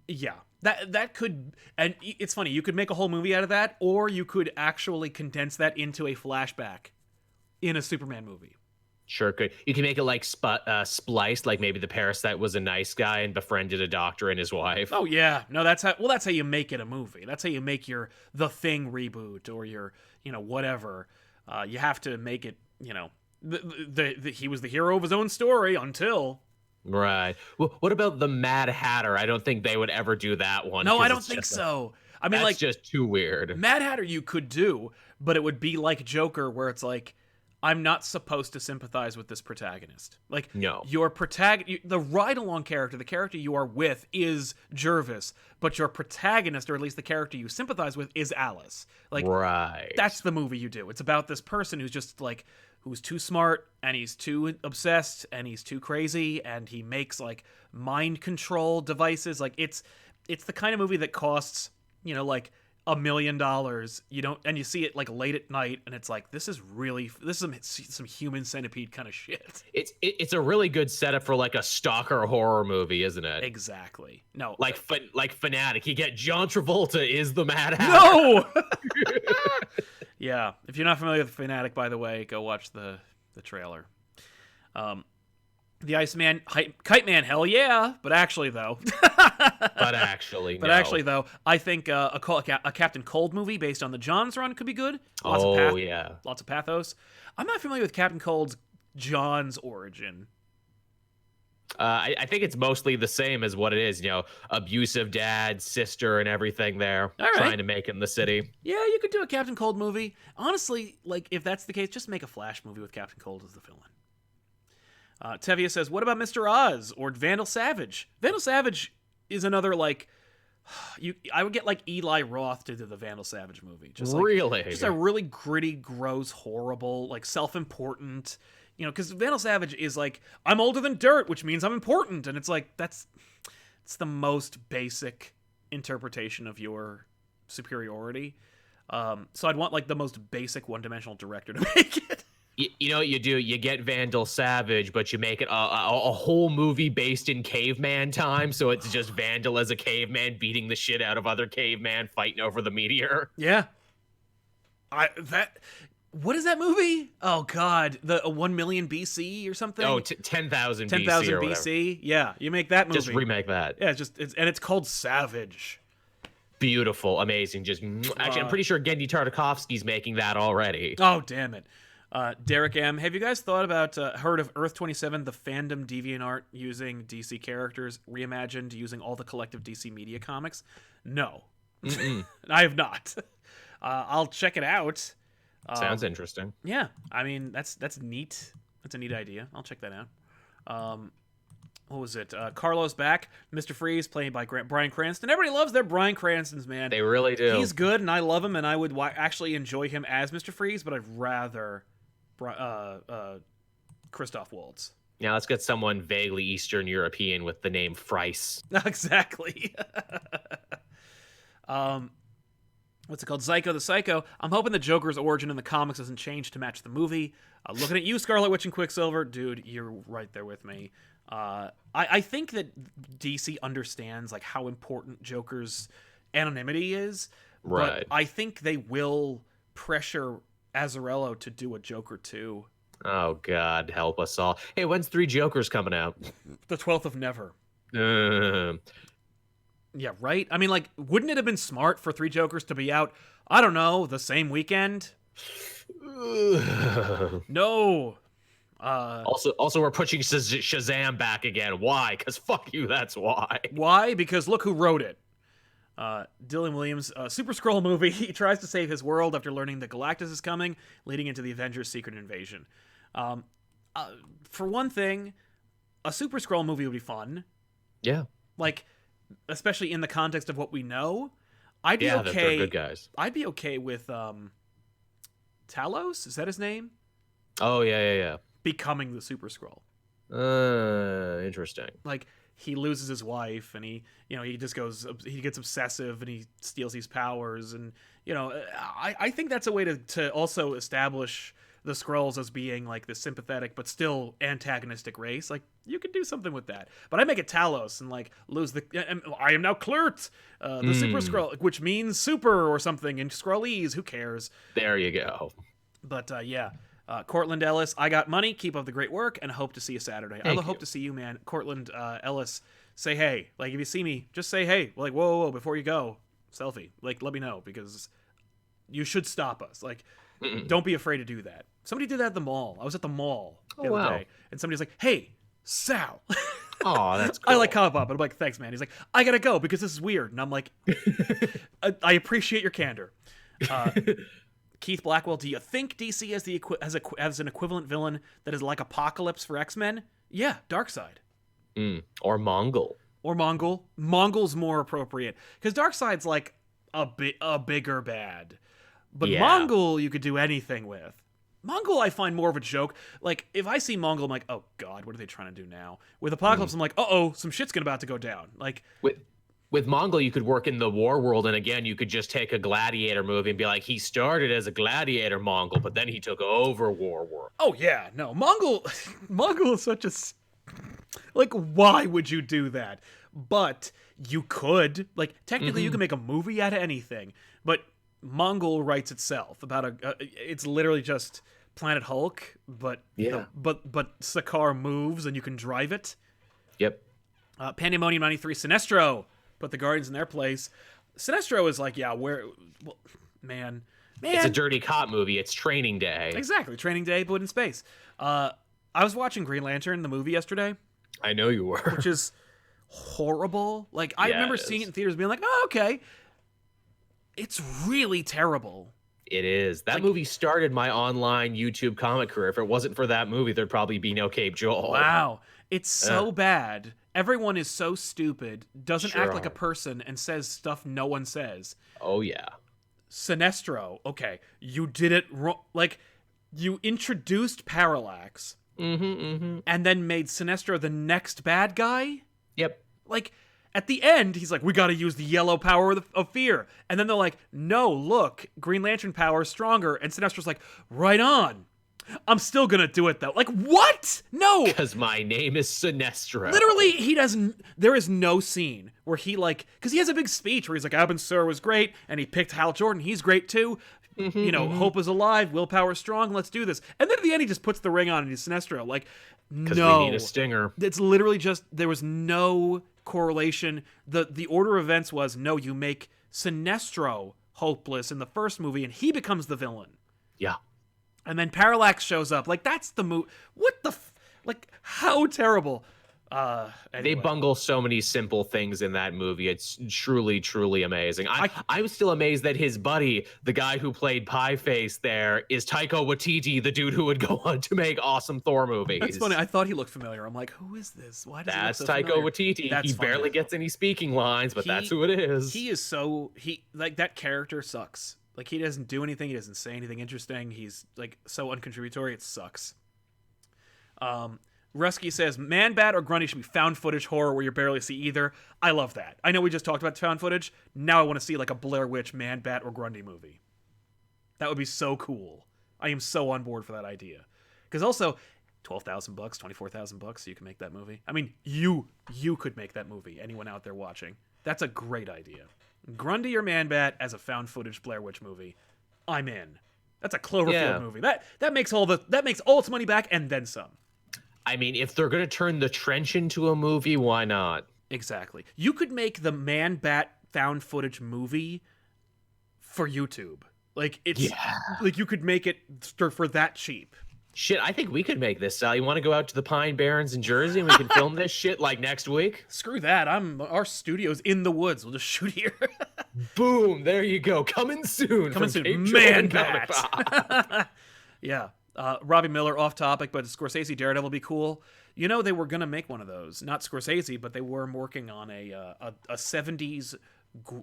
yeah. That could, and it's funny, you could make a whole movie out of that, or you could actually condense that into a flashback in a Superman movie.
Sure could. You can make it like spliced, like maybe the Parasite was a nice guy and befriended a doctor and his wife.
Oh yeah, no, that's how you make it a movie. That's how you make your The Thing reboot or your whatever. You have to make it he was the hero of his own story until.
Right. Well, what about the Mad Hatter? I don't think they would ever do that one.
No, I don't think so. I mean,
that's just too weird.
Mad Hatter you could do, but it would be like Joker, where it's like, I'm not supposed to sympathize with this protagonist. Like,
no.
Your the ride-along character, the character you are with, is Jervis, but your protagonist, or at least the character you sympathize with, is Alice. Like,
right.
That's the movie you do. It's about this person who's just like, who's too smart, and he's too obsessed, and he's too crazy, and he makes like mind control devices. Like, it's the kind of movie that costs, like $1 million. And you see it like late at night, and it's like, this is some Human Centipede kind of shit.
It's a really good setup for like a stalker horror movie, isn't it?
Exactly. No,
like Fanatic. You get John Travolta is the Mad Hatter.
No. Yeah, if you're not familiar with Fanatic, by the way, go watch the trailer. The Iceman, Kite Man, hell yeah! But actually, though, I think a Captain Cold movie based on the Johns run could be good. Lots of pathos. I'm not familiar with Captain Cold's Johns origin.
I think it's mostly the same as what it is, abusive dad, sister, and everything there,
All right.
trying to make it in the city.
Yeah, you could do a Captain Cold movie. Honestly, like, if that's the case, just make a Flash movie with Captain Cold as the villain. Tevia says, what about Mr. Oz or Vandal Savage? Vandal Savage is another, like, I would get, like, Eli Roth to do the Vandal Savage movie.
Really?
Just a really gritty, gross, horrible, like, self-important, because Vandal Savage is like, I'm older than dirt, which means I'm important. And it's like, it's the most basic interpretation of your superiority. So I'd want, like, the most basic one-dimensional director to make it.
You know what you do? You get Vandal Savage, but you make it a whole movie based in caveman time. So it's just Vandal as a caveman beating the shit out of other caveman fighting over the meteor.
Yeah. What is that movie? Oh, God. The 1 million BC or something?
Oh, 10,000 BC.
10,000 BC? Yeah, you make that movie.
Just remake that.
Yeah, and it's called Savage.
Beautiful, amazing. Actually, I'm pretty sure Gendy Tartakovsky's making that already.
Oh, damn it. Derek M., have you guys heard of Earth 27, the fandom DeviantArt using DC characters reimagined using all the collective DC media comics? No. I have not. I'll check it out.
Sounds interesting.
Yeah, I mean, that's neat. That's a neat idea. I'll check that out. What was it? Carlos back. Mr. Freeze, played by Bryan Cranston. Everybody loves their Bryan Cranstons, man.
They really do.
He's good, and I love him, and I would actually enjoy him as Mr. Freeze, but I'd rather Christoph Waltz.
Yeah, let's get someone vaguely Eastern European with the name Fries.
Exactly. What's it called? Zyko the Psycho. I'm hoping the Joker's origin in the comics doesn't change to match the movie. Looking at you, Scarlet Witch and Quicksilver. Dude, you're right there with me. I think that DC understands, like, how important Joker's anonymity is.
Right.
But I think they will pressure Azzarello to do a Joker 2.
Oh, God, help us all. Hey, when's 3 Jokers coming out?
The 12th of Never. Yeah, right? I mean, like, wouldn't it have been smart for 3 Jokers to be out, I don't know, the same weekend? No.
Also, we're pushing Shazam back again. Why? Because fuck you, that's why.
Why? Because look who wrote it. Dylan Williams, Super Skrull movie. He tries to save his world after learning that Galactus is coming, leading into the Avengers' secret invasion. For one thing, a Super Skrull movie would be fun.
Yeah.
Like, especially in the context of what we know. I'd be okay.
They're good guys.
I'd be okay with Talos, is that his name?
Oh, yeah.
Becoming the Super Skrull.
Interesting.
Like, he loses his wife, and he gets obsessive, and he steals these powers, and I think that's a way to also establish the Skrulls as being, like, the sympathetic but still antagonistic race. Like, you could do something with that. But I make it Talos and, like, I am now Klurt, the Super Skrull, which means super or something in Skrullese. Who cares?
There you go.
But yeah. Cortland Ellis, I got money, keep up the great work, and hope to see you Saturday. I hope to see you, man. Cortland Ellis, say hey. Like, if you see me, just say hey. Like, whoa, before you go, selfie. Like, let me know, because you should stop us. Like, don't be afraid to do that. Somebody did that at the mall. I was at the mall the other day, and somebody's like, hey, Sal.
Oh, that's cool.
I like ComicPOP, and I'm like, thanks, man. He's like, I gotta go, because this is weird. And I'm like, I appreciate your candor. Keith Blackwell, do you think DC has an equivalent villain that is like Apocalypse for X-Men? Yeah, Darkseid.
Or Mongol.
Mongol's more appropriate, because Darkseid's like a bigger bad. But yeah. Mongol you could do anything with. Mongol I find more of a joke. Like, if I see Mongol, I'm like, oh God, what are they trying to do now? With Apocalypse, I'm like, uh-oh, some shit's about to go down. Like,
With Mongol, you could work in the war world, and again, you could just take a gladiator movie and be like, he started as a gladiator Mongol, but then he took over war world.
Oh yeah, no, Mongol is such a, like, why would you do that? But you could, like, technically you can make a movie out of anything, but Mongol writes itself about it's literally just Planet Hulk, but but Sakaar moves and you can drive it.
Yep.
Pandemonium 93, Sinestro. Put the Guardians in their place. Sinestro is like, man.
It's a dirty cop movie. It's Training Day.
Exactly, Training Day, but in space. I was watching Green Lantern, the movie, yesterday.
I know you were.
which is horrible. Like, I
Yeah,
remember
it
seeing it
is.
in theaters being like, oh, okay. It's really terrible.
It is. That movie started my online YouTube comic career. If it wasn't for that movie, there'd probably be no Cape Joel.
Wow. It's
Yeah,
so bad. Everyone is so stupid, doesn't
sure
act like a
are.
person, and says stuff no one says.
Oh yeah.
Sinestro, okay, you did it wrong. Like, you introduced Parallax and then made Sinestro the next bad guy?
Yep.
Like, at the end, he's like, we gotta use the yellow power of fear. And then they're like, no, look, Green Lantern power is stronger. And Sinestro's like, right on. I'm still gonna do it, though. Like, what? No!
Because my name is Sinestro.
Literally, he doesn't. There is no scene where he, like, because he has a big speech where he's like, Abin Sur was great, and he picked Hal Jordan. He's great too. Hope is alive, willpower is strong. Let's do this. And then at the end, he just puts the ring on and he's Sinestro. Like,
Because
no,
we need a stinger.
it's literally just there was no correlation. The order of events was no, you make Sinestro hopeless in the first movie, and he becomes the villain.
Yeah.
And then Parallax shows up. Like, that's the move. What the like, how terrible.
They
Anyway.
bungle so many simple things in that movie. It's truly, truly amazing. I'm still amazed that his buddy, the guy who played Pie Face there, is Taika Waititi, the dude who would go on to make awesome Thor movies.
That's funny. I thought he looked familiar. I'm like, who is this? Why does
That's
he look so
Taika
familiar?
Waititi.
That's
He
funny.
barely gets any speaking lines, but that's who it is.
He is so like, that character sucks. Like, he doesn't do anything. He doesn't say anything interesting. He's like so uncontributory. It sucks. Rusky says, Man Bat or Grundy should be found footage horror where you barely see either. I love that. I know we just talked about found footage. Now I want to see like a Blair Witch, Man Bat, or Grundy movie. That would be so cool. I am so on board for that idea. Because also, $12,000, $24,000, so you can make that movie. I mean, you could make that movie. Anyone out there watching, that's a great idea. Grundy or Man Bat as a found footage Blair Witch movie. I'm in. That's a Cloverfield movie. That makes all its money back and then some.
I mean, if they're going to turn The Trench into a movie, why not?
Exactly. You could make the Man Bat found footage movie for YouTube. Like, it's like you could make it for that cheap.
Shit, I think we could make this, Sal. You want to go out to the Pine Barrens in Jersey and we can film this shit like next week?
Screw that. Our studio's in the woods. We'll just shoot here.
Boom, there you go. Coming soon.
Coming
from
soon.
Cape
Man
Joel and
Bat.
ComicPOP.
Yeah. Robbie Miller, off topic, but Scorsese Daredevil be cool. You know, they were going to make one of those. Not Scorsese, but they were working on a 70s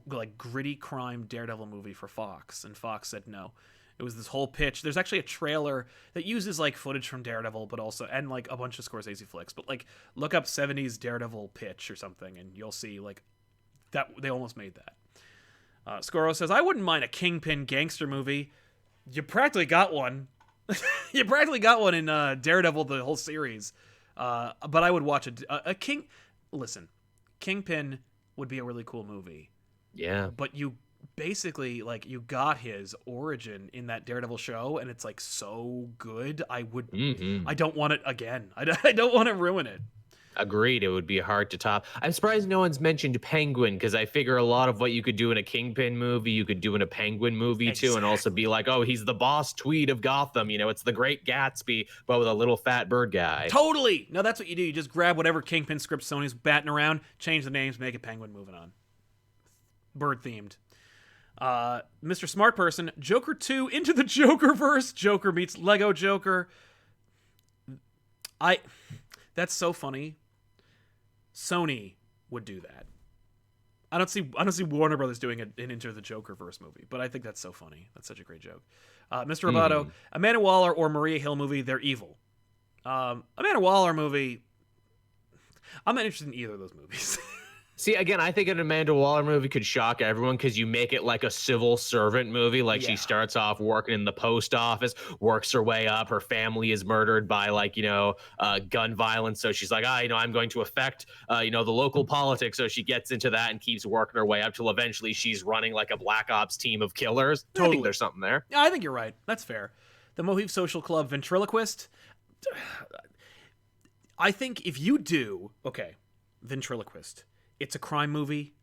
like gritty crime Daredevil movie for Fox, and Fox said no. It was this whole pitch. There's actually a trailer that uses like footage from Daredevil, but also, and like a bunch of Scorsese flicks. But like, look up 70s Daredevil pitch or something, and you'll see like that they almost made that. Scoro says, I wouldn't mind a Kingpin gangster movie. You practically got one. You practically got one in Daredevil, the whole series. But I would watch a King. Listen, Kingpin would be a really cool movie.
Yeah.
But you basically, like, you got his origin in that Daredevil show, and it's like so good. I don't want it again. I don't want to ruin it.
Agreed. It would be hard to top. I'm surprised no one's mentioned Penguin, because I figure a lot of what you could do in a Kingpin movie, you could do in a Penguin movie too, and also be like, oh, he's the boss Tweed of Gotham. You know, it's the Great Gatsby, but with a little fat bird guy.
Totally. No, that's what you do. You just grab whatever Kingpin script Sony's batting around, change the names, make it Penguin, moving on. Bird themed. Mr. Smart Person, Joker 2 into the Jokerverse. Joker meets Lego Joker. That's so funny. Sony would do that. I don't see Warner Brothers doing an Into the Jokerverse movie, but I think that's so funny. That's such a great joke. Mr. Roboto, Amanda Waller or Maria Hill movie, they're evil. Amanda Waller movie, I'm not interested in either of those movies.
See, again, I think an Amanda Waller movie could shock everyone because you make it like a civil servant movie. Like, she starts off working in the post office, works her way up. Her family is murdered by, like, gun violence. So she's like, I'm going to affect, the local politics. So she gets into that and keeps working her way up till eventually she's running like a Black Ops team of killers. Totally. I think there's something there.
Yeah, I think you're right. That's fair. The Mohave Social Club Ventriloquist. I think if you do, Ventriloquist. It's a crime movie.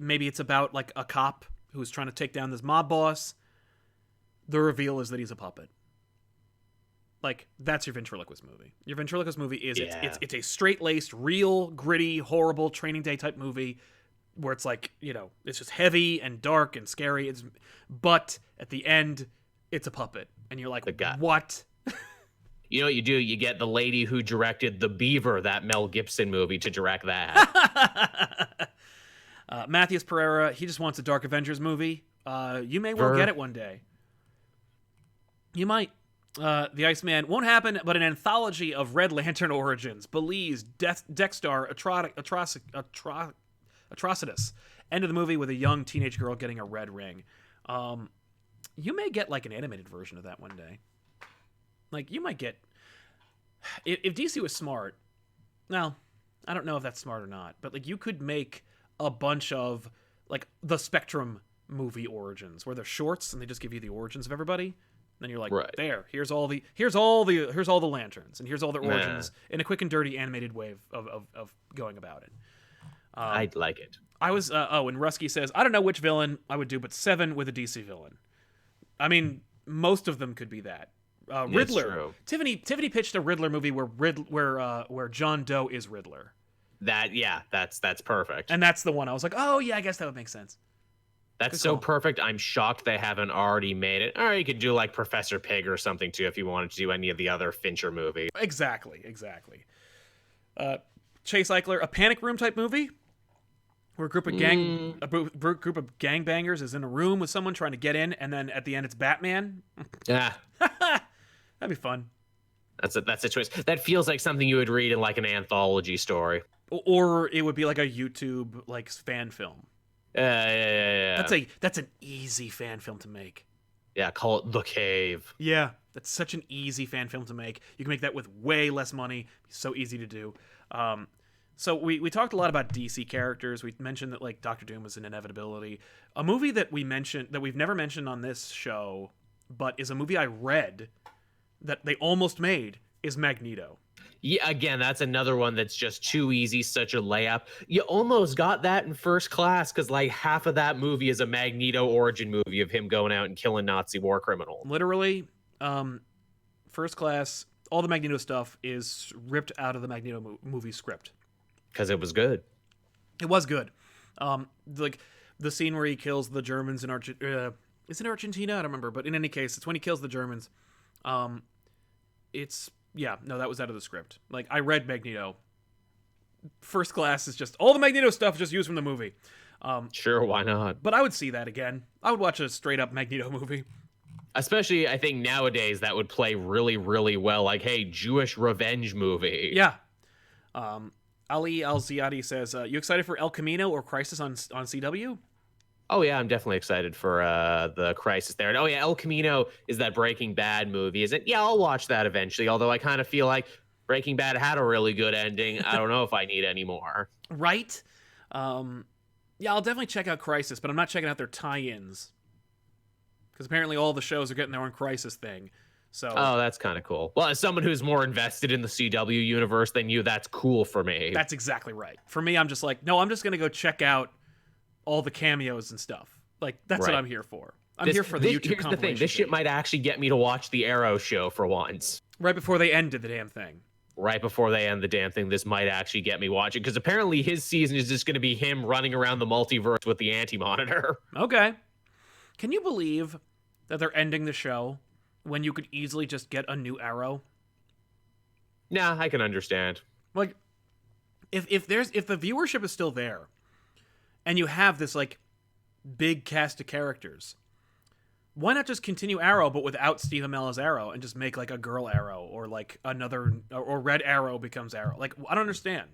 Maybe it's about like a cop who's trying to take down this mob boss. The reveal is that he's a puppet. like that's your ventriloquist movie. Your ventriloquist movie is
Yeah.
it's a straight-laced, real, gritty, horrible Training Day type movie where it's like, it's just heavy and dark and scary. But at the end, it's a puppet, and you're like, what?
You know what you do? You get the lady who directed The Beaver, that Mel Gibson movie, to direct that.
Mathias Pereira, he just wants a Dark Avengers movie. You may well get it one day. You might. The Iceman won't happen, but an anthology of Red Lantern origins. Belize, Dexter, Atrocitus. End of the movie with a young teenage girl getting a red ring. You may get like an animated version of that one day. Like, you might get... If DC was smart... Well, I don't know if that's smart or not, but like you could make a bunch of like the Spectrum movie origins where they're shorts and they just give you the origins of everybody. And then you're like, there, here's all the lanterns and here's all their origins in a quick and dirty animated way of going about it.
I'd like it.
I was and Rusky says, I don't know which villain I would do, but 7 with a DC villain. I mean, most of them could be that. Riddler. Tiffany pitched a Riddler movie where John Doe is Riddler.
That's perfect.
And that's the one I was like, oh yeah, I guess that would make sense.
That's so perfect. I'm shocked they haven't already made it. Or you could do like Professor Pig or something too if you wanted to do any of the other Fincher movies.
Exactly. Chase Eichler, a Panic Room type movie where a group of gangbangers is in a room with someone trying to get in, and then at the end it's Batman.
Yeah.
That'd be fun.
That's a choice. That feels like something you would read in like an anthology story.
Or it would be like a YouTube like fan film.
Yeah.
That's an easy fan film to make.
Yeah, call it The Cave.
Yeah, that's such an easy fan film to make. You can make that with way less money. It's so easy to do. So we talked a lot about DC characters. We mentioned that like Doctor Doom was an inevitability. A movie that we've never mentioned on this show, but is a movie I read that they almost made, is Magneto.
Yeah, again, that's another one that's just too easy, such a layup. You almost got that in First Class because like half of that movie is a Magneto origin movie of him going out and killing Nazi war criminals.
Literally, First Class, all the Magneto stuff is ripped out of the Magneto movie script.
Because it was good.
It was good. Like the scene where he kills the Germans in Argentina. Is it Argentina? I don't remember. But in any case, it's when he kills the Germans. That was out of the script. Like, I read Magneto. First Class is just all the Magneto stuff just used from the movie.
Sure, why not?
But I would see that again. I would watch a straight up Magneto movie.
Especially, I think nowadays that would play really, really well. Like, hey, Jewish revenge movie.
Yeah. Ali Al-Ziadi says, you excited for El Camino or Crisis on CW?
Oh, yeah, I'm definitely excited for the Crisis there. And, oh, yeah, El Camino is that Breaking Bad movie, isn't it? Yeah, I'll watch that eventually, although I kind of feel like Breaking Bad had a really good ending. I don't know if I need any more.
Right? Yeah, I'll definitely check out Crisis, but I'm not checking out their tie-ins. Because apparently all the shows are getting their own Crisis thing. So.
Oh, that's kind of cool. Well, as someone who's more invested in the CW universe than you, that's cool for me.
That's exactly right. For me, I'm just like, no, I'm just going to go check out all the cameos and stuff. Like, that's what I'm here for. I'm here for the YouTube
Here's the thing. This shit might actually get me to watch the Arrow show for once.
Right before they ended the damn thing.
Right before they end the damn thing, this might actually get me watching. Because apparently his season is just going to be him running around the multiverse with the Anti-Monitor.
Okay. Can you believe that they're ending the show when you could easily just get a new Arrow?
Nah, I can understand.
Like, if the viewership is still there, and you have this like big cast of characters, why not just continue Arrow but without Steve Amella's Arrow and just make like a girl Arrow or like another, or Red Arrow becomes Arrow? Like, I don't understand.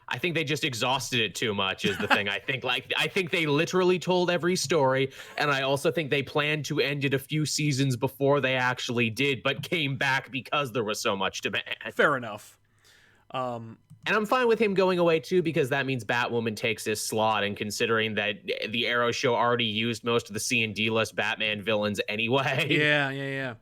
I think they just exhausted it too much is the thing. I think they literally told every story, and I also think they planned to end it a few seasons before they actually did, but came back because there was so much demand.
Fair enough.
And I'm fine with him going away too, because that means Batwoman takes his slot, and considering that the Arrow show already used most of the C and D list Batman villains anyway.
Yeah.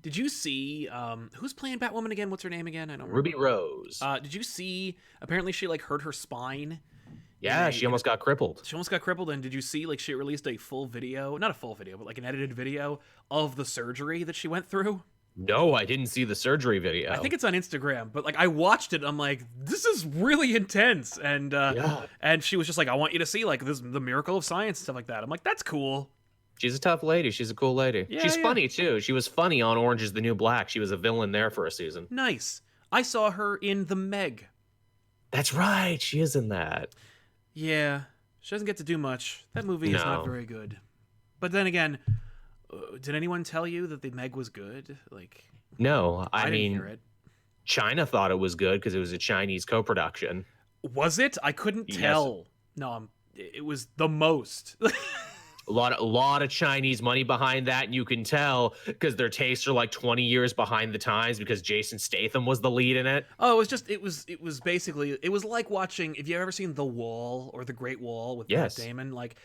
Did you see who's playing Batwoman again? What's her name again? I don't remember.
Ruby Rose.
Did you see? Apparently, she like hurt her spine.
Yeah, she almost got crippled.
And did you see like she released a full video? Not a full video, but like an edited video of the surgery that she went through.
No, I didn't see the surgery video.
I think it's on Instagram, but like I watched it, I'm like, this is really intense, and she was just like, I want you to see like this the miracle of science and stuff like that. I'm like, that's cool.
She's a tough lady. She's a cool lady.
Yeah,
She's
yeah.
funny too. She was funny on Orange is the New Black. She was a villain there for a season.
Nice. I saw her in The Meg.
That's right. She is in that.
Yeah, she doesn't get to do much. That movie is not
No.
very good. But then again, did anyone tell you that The Meg was good? Like,
No, I
didn't
mean,
hear it.
China thought it was good because it was a Chinese co-production.
Was it? I couldn't
Yes.
tell. No, it was the most.
A lot of Chinese money behind that, and you can tell because their tastes are like 20 years behind the times because Jason Statham was the lead in it.
Oh, it was basically, it was like watching, have you ever seen The Wall or The Great Wall with
Yes.
Matt Damon? Like,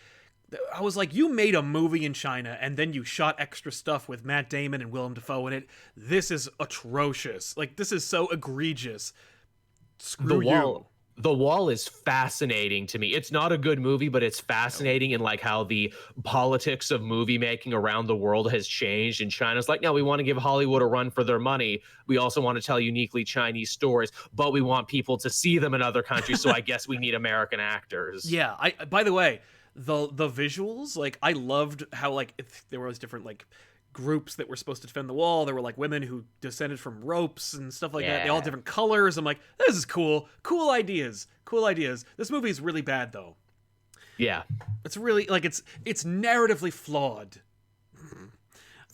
I was like, you made a movie in China and then you shot extra stuff with Matt Damon and Willem Dafoe in it. This is atrocious. Like, this is so egregious. Screw you.
The Wall is fascinating to me. It's not a good movie, but it's fascinating in like how the politics of movie making around the world has changed. And China's like, no, we want to give Hollywood a run for their money. We also want to tell uniquely Chinese stories, but we want people to see them in other countries. So I guess we need American actors.
Yeah, by the way, the visuals, like, I loved how like there was different like groups that were supposed to defend the wall. There were like women who descended from ropes and stuff like that. They all had different colors. I'm like, this is cool. Cool ideas. This movie is really bad though.
Yeah,
It's really like it's narratively flawed.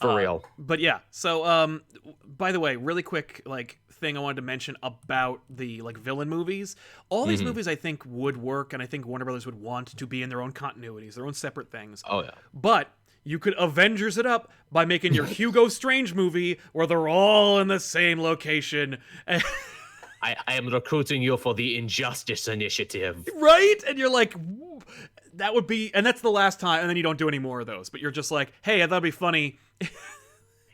for real.
But yeah, so by the way, really quick like thing I wanted to mention about the like villain movies. All these movies I think would work, and I think Warner Brothers would want to be in their own continuities, their own separate things.
Oh yeah.
But you could Avengers it up by making your Hugo Strange movie where they're all in the same location.
I am recruiting you for the Injustice Initiative.
Right? And you're like, that would be, and that's the last time, and then you don't do any more of those. But you're just like, hey, I thought it'd be funny.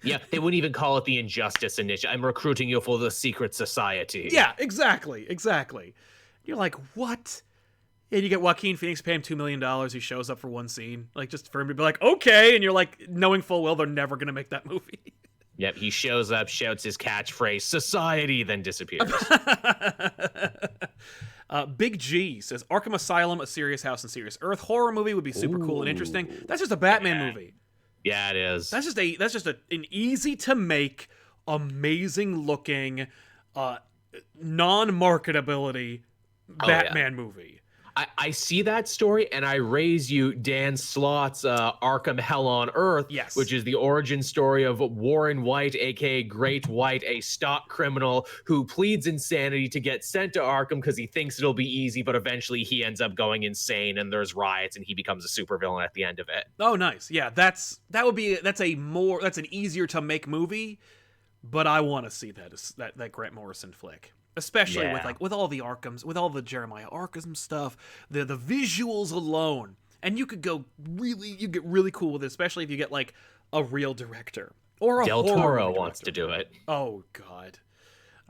Yeah, they wouldn't even call it the Injustice Initiative. I'm recruiting you for the Secret Society.
Yeah, exactly. You're like, what? And you get Joaquin Phoenix, pay him $2 million. He shows up for one scene, like just for him to be like, okay. And you're like, knowing full well they're never going to make that movie.
Yep, he shows up, shouts his catchphrase, society, then disappears.
Big G says, Arkham Asylum, A Serious House and Serious Earth horror movie would be super cool and interesting. That's just a Batman movie.
Yeah, it is.
That's just an easy to make, amazing looking, non-marketability Batman movie.
I see that story, and I raise you Dan Slott's Arkham Hell on Earth,
Yes.
which is the origin story of Warren White, aka Great White, a stock criminal who pleads insanity to get sent to Arkham because he thinks it'll be easy, but eventually he ends up going insane, and there's riots, and he becomes a supervillain at the end of it.
Oh, nice. Yeah, that's an easier to make movie, but I want to see that Grant Morrison flick. Especially with all the Arkhams, with all the Jeremiah Arkham stuff, the visuals alone. And you get really cool with it, especially if you get like a real director or a
Del
horror
Toro
movie
wants to
director.
do it.
Oh god.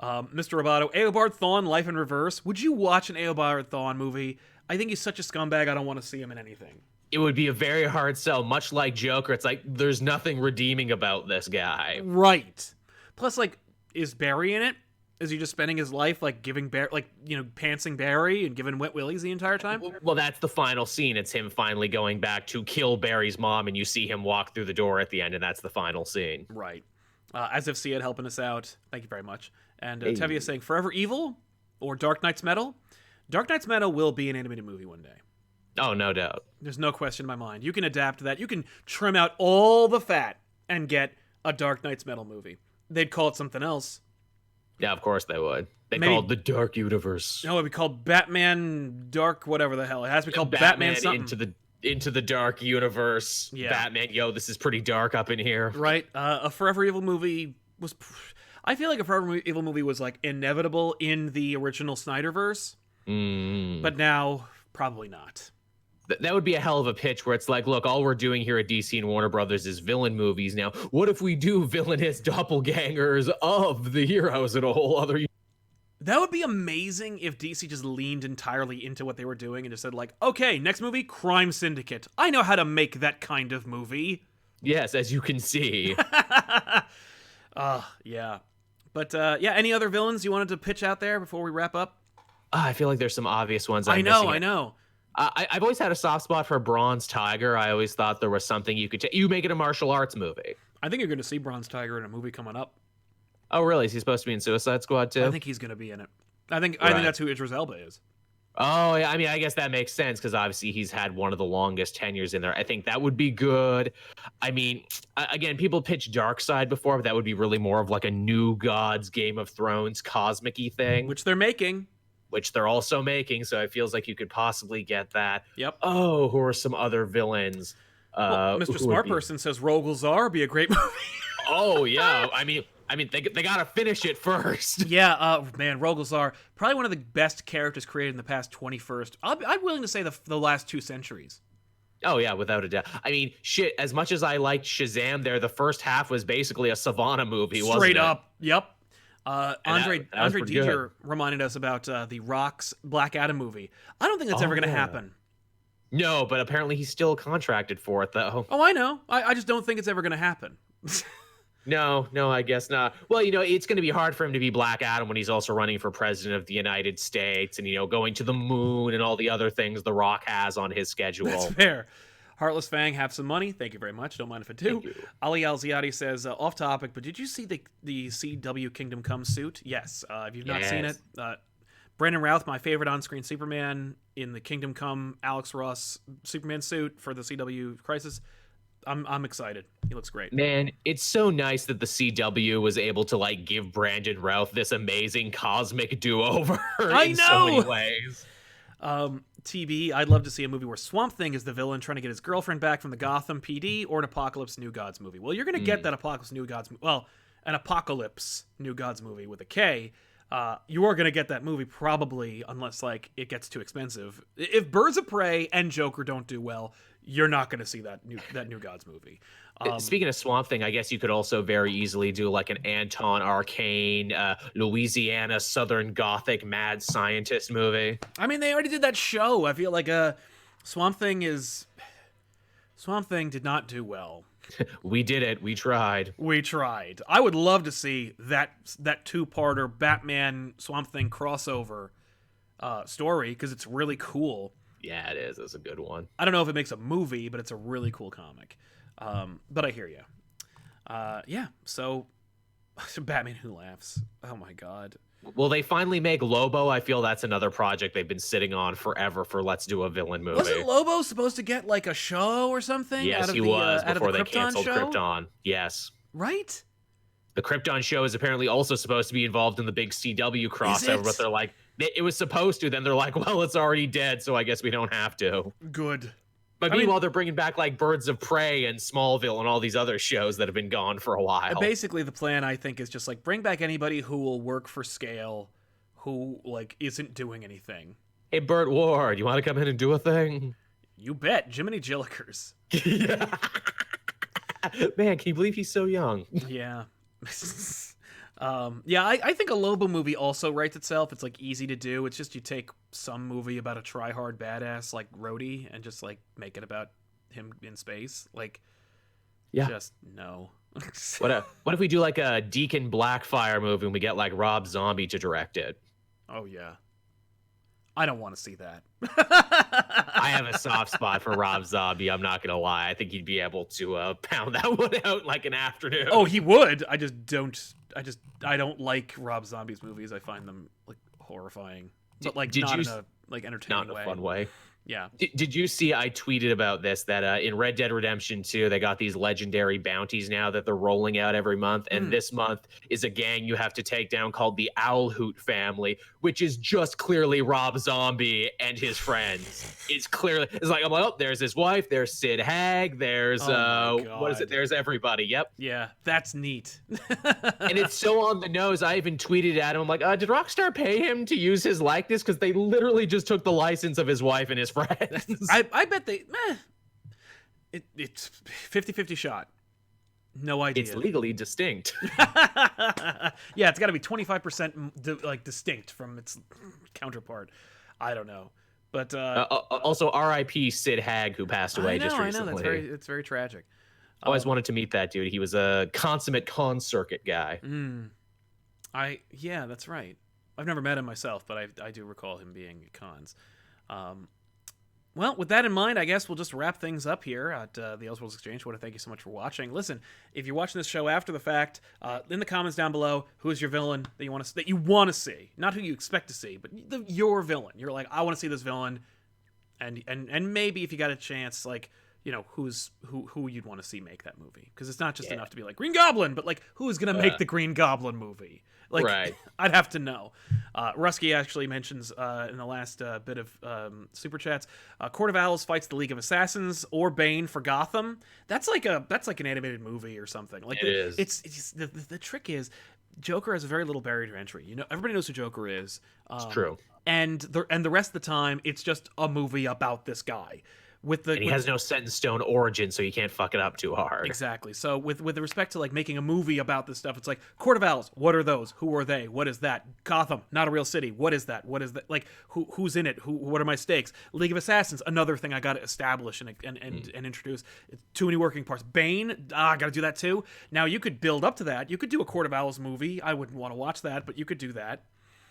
Mr. Roboto, Eobard Thawne, Life in Reverse. Would you watch an Eobard Thawne movie? I think he's such a scumbag, I don't want to see him in anything.
It would be a very hard sell, much like Joker. It's like, there's nothing redeeming about this guy.
Right. Plus, like, is Barry in it? Is he just spending his life like giving pantsing Barry and giving wet willies the entire time?
Well, that's the final scene. It's him finally going back to kill Barry's mom, and you see him walk through the door at the end, and that's the final scene.
Right. As if Siad helping us out. Thank you very much. And Tevye is saying Forever Evil or Dark Knight's Metal. Dark Knight's Metal will be an animated movie one day.
Oh, no doubt.
There's no question in my mind. You can adapt that. You can trim out all the fat and get a Dark Knight's Metal movie. They'd call it something else.
Yeah, of course they would. They
Maybe-
called the Dark Universe.
No, it'd be called Batman Dark whatever the hell. It has to be called Batman something.
into the Dark Universe.
Yeah.
Batman, yo, this is pretty dark up in here.
Right? A Forever Evil movie was... I feel like a Forever Evil movie was like inevitable in the original Snyderverse. But now, probably not.
That would be a hell of a pitch where it's like, look, all we're doing here at DC and Warner Brothers is villain movies now. What if we do villainous doppelgangers of the heroes in a whole other...
That would be amazing if DC just leaned entirely into what they were doing and just said like, okay, next movie, Crime Syndicate. I know how to make that kind of movie.
Yes, as you can see.
Yeah. But yeah, any other villains you wanted to pitch out there before we wrap up?
I feel like there's some obvious ones
I
I'm
know,
missing.
I know.
I've always had a soft spot for Bronze Tiger. I always thought there was something you could you make it a martial arts movie.
I think you're going to see Bronze Tiger in a movie coming up.
Oh, really? Is he supposed to be in Suicide Squad too?
I think he's going to be in it. I think
Right.
that's who Idris Elba is.
Oh, yeah. I mean, I guess that makes sense because obviously he's had one of the longest tenures in there. I think that would be good. I mean, again, people pitched Darkseid before, but that would be really more of like a New Gods, Game of Thrones, cosmic-y thing.
Which they're making.
Which they're also making, so it feels like you could possibly get that.
Yep.
Oh, who are some other villains?
Well, Mr. Smart Person says Rogol Zar would be a great movie.
Oh, yeah. I mean, they got to finish it first.
Yeah, man, Rogol Zar, probably one of the best characters created in the past 21st. I'm willing to say the last 2 centuries.
Oh, yeah, without a doubt. I mean, shit, as much as I liked Shazam there, the first half was basically a Savannah movie, wasn't it?
Straight up, yep. Andre
that was pretty good.
Didier reminded us about The Rock's Black Adam movie. I don't think that's ever going to happen.
No, but apparently he's still contracted for it, though.
Oh, I know. I just don't think it's ever going to happen.
No, I guess not. Well, it's going to be hard for him to be Black Adam when he's also running for president of the United States and, going to the moon and all the other things The Rock has on his schedule.
That's fair. Heartless Fang, have some money. Thank you very much. Don't mind if I do. Ali Al-Ziadi says, off topic, but did you see the CW Kingdom Come suit? Yes. If you've not seen it, Brandon Routh, my favorite on-screen Superman in the Kingdom Come Alex Ross Superman suit for the CW Crisis. I'm excited. He looks great.
Man, it's so nice that the CW was able to give Brandon Routh this amazing cosmic do-over in so many ways.
TB, I'd love to see a movie where Swamp Thing is the villain trying to get his girlfriend back from the Gotham PD, or an Apocalypse New Gods movie. Well, you're going to get that Apocalypse New Gods an Apocalypse New Gods movie with a K. You are going to get that movie probably, unless it gets too expensive. If Birds of Prey and Joker don't do well, you're not going to see that New Gods movie.
Speaking of Swamp Thing, I guess you could also very easily do an Anton Arcane, Louisiana Southern Gothic mad scientist movie.
I mean, they already did that show. I feel like Swamp Thing did not do well.
We did it. We tried.
I would love to see that 2-parter Batman Swamp Thing crossover story, because it's really cool.
Yeah, it is. It's a good one.
I don't know if it makes a movie, but it's a really cool comic. But I hear you. Yeah, so Batman Who Laughs. Oh my god.
Will they finally make Lobo? I feel that's another project they've been sitting on forever for let's do a villain movie.
Wasn't Lobo supposed to get a show or something?
Yes, he was before they canceled Krypton. Yes.
Right?
The Krypton show is apparently also supposed to be involved in the big CW crossover, but they're like, it was supposed to. Then they're like, well, it's already dead, so I guess we don't have to.
Good.
But meanwhile, they're bringing back Birds of Prey and Smallville and all these other shows that have been gone for a while.
Basically, the plan, I think, is just bring back anybody who will work for scale, who isn't doing anything.
Hey, Burt Ward, you want to come in and do a thing?
You bet. Jiminy Jillikers.
Yeah. Man, can you believe he's so young?
Yeah. Yeah, I think a Lobo movie also writes itself. It's easy to do. It's just you take some movie about a try-hard badass like Rhodey and just make it about him in space.
Yeah.
Just no.
What if we do a Deacon Blackfire movie and we get Rob Zombie to direct it?
Oh yeah. I don't want to see that.
I have a soft spot for Rob Zombie. I'm not gonna lie. I think he'd be able to pound that one out in an afternoon.
Oh, he would. I don't like Rob Zombie's movies. I find them horrifying, but not in a entertaining way.
Not in a fun way.
Yeah.
Did you see? I tweeted about this that in Red Dead Redemption 2, they got these legendary bounties now that they're rolling out every month, and this month is a gang you have to take down called the Owl Hoot family, which is just clearly Rob Zombie and his friends. It's there's his wife, there's Sid Haig, there's what is it? There's everybody. Yep.
Yeah, that's neat.
And it's so on the nose. I even tweeted at him, did Rockstar pay him to use his likeness? Because they literally just took the license of his wife and his friends.
I bet they it's 50-50 shot. No idea.
It's legally distinct.
Yeah, it's got to be 25% distinct from its counterpart. I don't know. But
also R.I.P. Sid Haig, who passed away just recently.
It's very tragic.
Always wanted to meet that dude. He was a consummate con circuit guy.
Yeah, that's right. I've never met him myself, but I do recall him being at cons. Well, with that in mind, I guess we'll just wrap things up here at the Elseworlds Exchange. I want to thank you so much for watching. Listen, if you're watching this show after the fact, in the comments down below, who is your villain that you want to see, not who you expect to see, but your villain. You're like, I want to see this villain, and maybe if you got a chance, like, you know, who you'd want to see make that movie, because it's not just enough to be like Green Goblin, but like who's gonna make the Green Goblin movie? Like, right. I'd have to know. Rusky actually mentions in the last bit of super chats, Court of Owls fights the League of Assassins or Bane for Gotham. That's like an animated movie or something. Like
it is.
It's the trick is Joker has a very little barrier to entry. You know, everybody knows who Joker is.
It's true.
And the rest of the time, it's just a movie about this guy. And
he has no set in stone origin, so you can't fuck it up too hard.
Exactly. So with respect to like making a movie about this stuff, it's like Court of Owls. What are those? Who are they? What is that? Gotham, not a real city. What is that? What is that? Like who's in it? What are my stakes? League of Assassins, another thing I got to establish and introduce. Too many working parts. Bane, I got to do that too. Now you could build up to that. You could do a Court of Owls movie. I wouldn't want to watch that, but you could do that.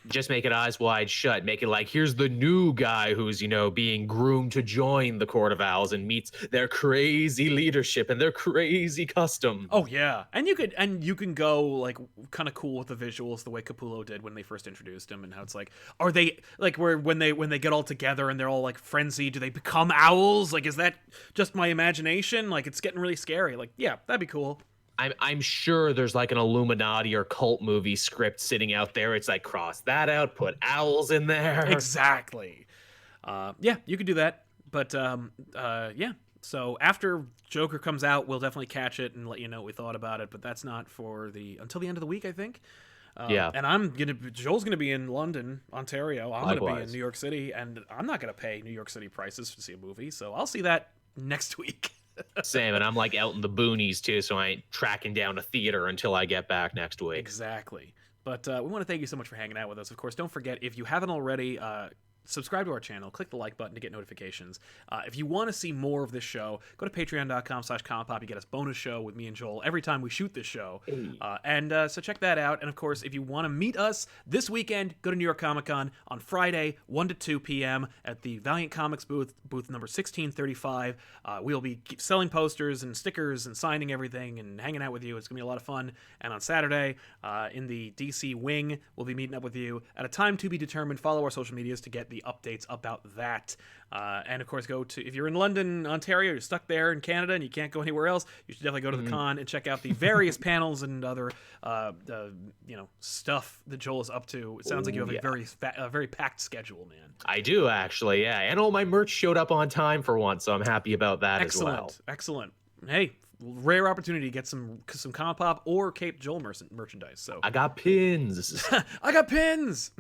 Just make it eyes wide shut. Make it like, here's the new guy who's, you know, being groomed to join the Court of Owls and meets their crazy leadership and their crazy custom.
Oh yeah, and you can go like kind of cool with the visuals the way Capullo did when they first introduced him, and how it's like, are they like when they get all together and they're all like frenzied, do they become owls? Like, is that just my imagination? Like, it's getting really scary. Like, yeah, that'd be cool.
I'm sure there's like an Illuminati or cult movie script sitting out there. It's like, cross that out, put owls in there.
Exactly. Yeah, you could do that. But yeah. So after Joker comes out, we'll definitely catch it and let you know what we thought about it. But that's not for until the end of the week, I think.
Yeah.
And Joel's gonna be in London, Ontario. I'm
Likewise.
gonna be in New York City, and I'm not gonna pay New York City prices to see a movie. So I'll see that next week.
Same, and I'm like out in the boonies too, so I ain't tracking down a theater until I get back next week.
Exactly. But we want to thank you so much for hanging out with us. Of course, don't forget, if you haven't already, subscribe to our channel, click the like button to get notifications. If you want to see more of this show, go to patreon.com/ComicPOP. You get us bonus show with me and Joel every time we shoot this show. So check that out. And of course, if you want to meet us this weekend, go to New York Comic Con on Friday, 1 to 2 p.m. at the Valiant Comics booth number 1635. We'll be selling posters and stickers and signing everything and hanging out with you. It's going to be a lot of fun. And on Saturday, in the DC wing, we'll be meeting up with you at a time to be determined. Follow our social medias to get the updates about that. And of course, if you're in London, Ontario, you're stuck there in Canada and you can't go anywhere else, you should definitely go to the con and check out the various panels and other stuff that Joel is up to. It sounds like you have a very packed schedule, man.
I do, actually, yeah. And all my merch showed up on time for once, so I'm happy about that as well.
Excellent. Hey, rare opportunity to get some ComicPOP or Cape Joel merchandise. So
I got pins.
I got pins.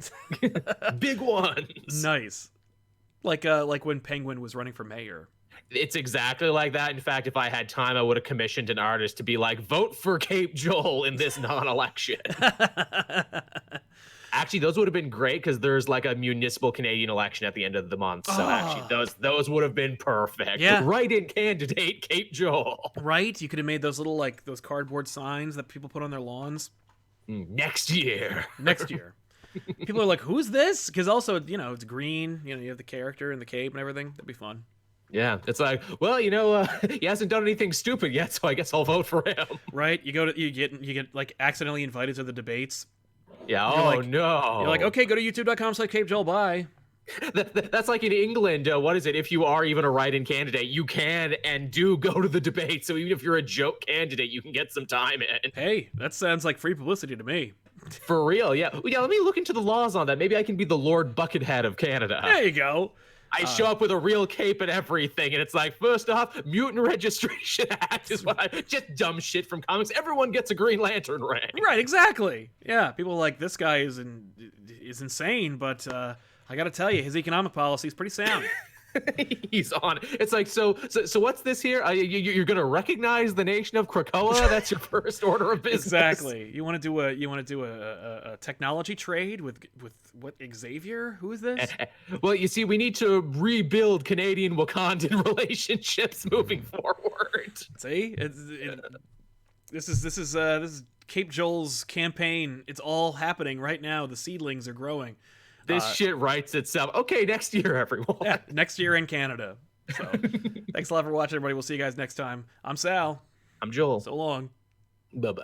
Big ones.
Nice. Like when Penguin was running for mayor.
It's exactly like that. In fact, if I had time, I would have commissioned an artist to be like, vote for Cape Joel in this non-election. Actually, those would have been great because there's like a municipal Canadian election at the end of the month. So actually, those would have been perfect.
Yeah.
Write-in candidate Cape Joel.
Right? You could have made those little those cardboard signs that people put on their lawns.
Next year.
Next year. People are like, who's this? Because also, it's green. You have the character and the cape and everything. That'd be fun.
Yeah, it's like, well, he hasn't done anything stupid yet, so I guess I'll vote for him.
Right? You get like accidentally invited to the debates.
Yeah.
No. You're like, okay, go to youtube.com/CapeJoel. Bye.
That's like in England. What is it? If you are even a write-in candidate, you can and do go to the debate. So even if you're a joke candidate, you can get some time in.
Hey, that sounds like free publicity to me.
For real, yeah. Yeah, let me look into the laws on that. Maybe I can be the Lord Buckethead of Canada.
There you go.
I show up with a real cape and everything, and it's like, first off, Mutant Registration Act is just dumb shit from comics. Everyone gets a Green Lantern ring.
Right, exactly. Yeah, people are like, this guy is insane, but I got to tell you, his economic policy is pretty sound.
He's on it. It's like, so what's this here? You're gonna recognize the nation of Krakoa? That's your first order of business.
Exactly. You want to do a technology trade with what, Xavier? Who is this?
Well, you see, we need to rebuild Canadian Wakandan relationships moving forward.
See, this is Cape Joel's campaign. It's all happening right now. The seedlings are growing.
This shit writes itself. Okay, next year, everyone.
Yeah, next year in Canada. So, thanks a lot for watching, everybody. We'll see you guys next time. I'm Sal.
I'm Joel.
So long.
Bye-bye.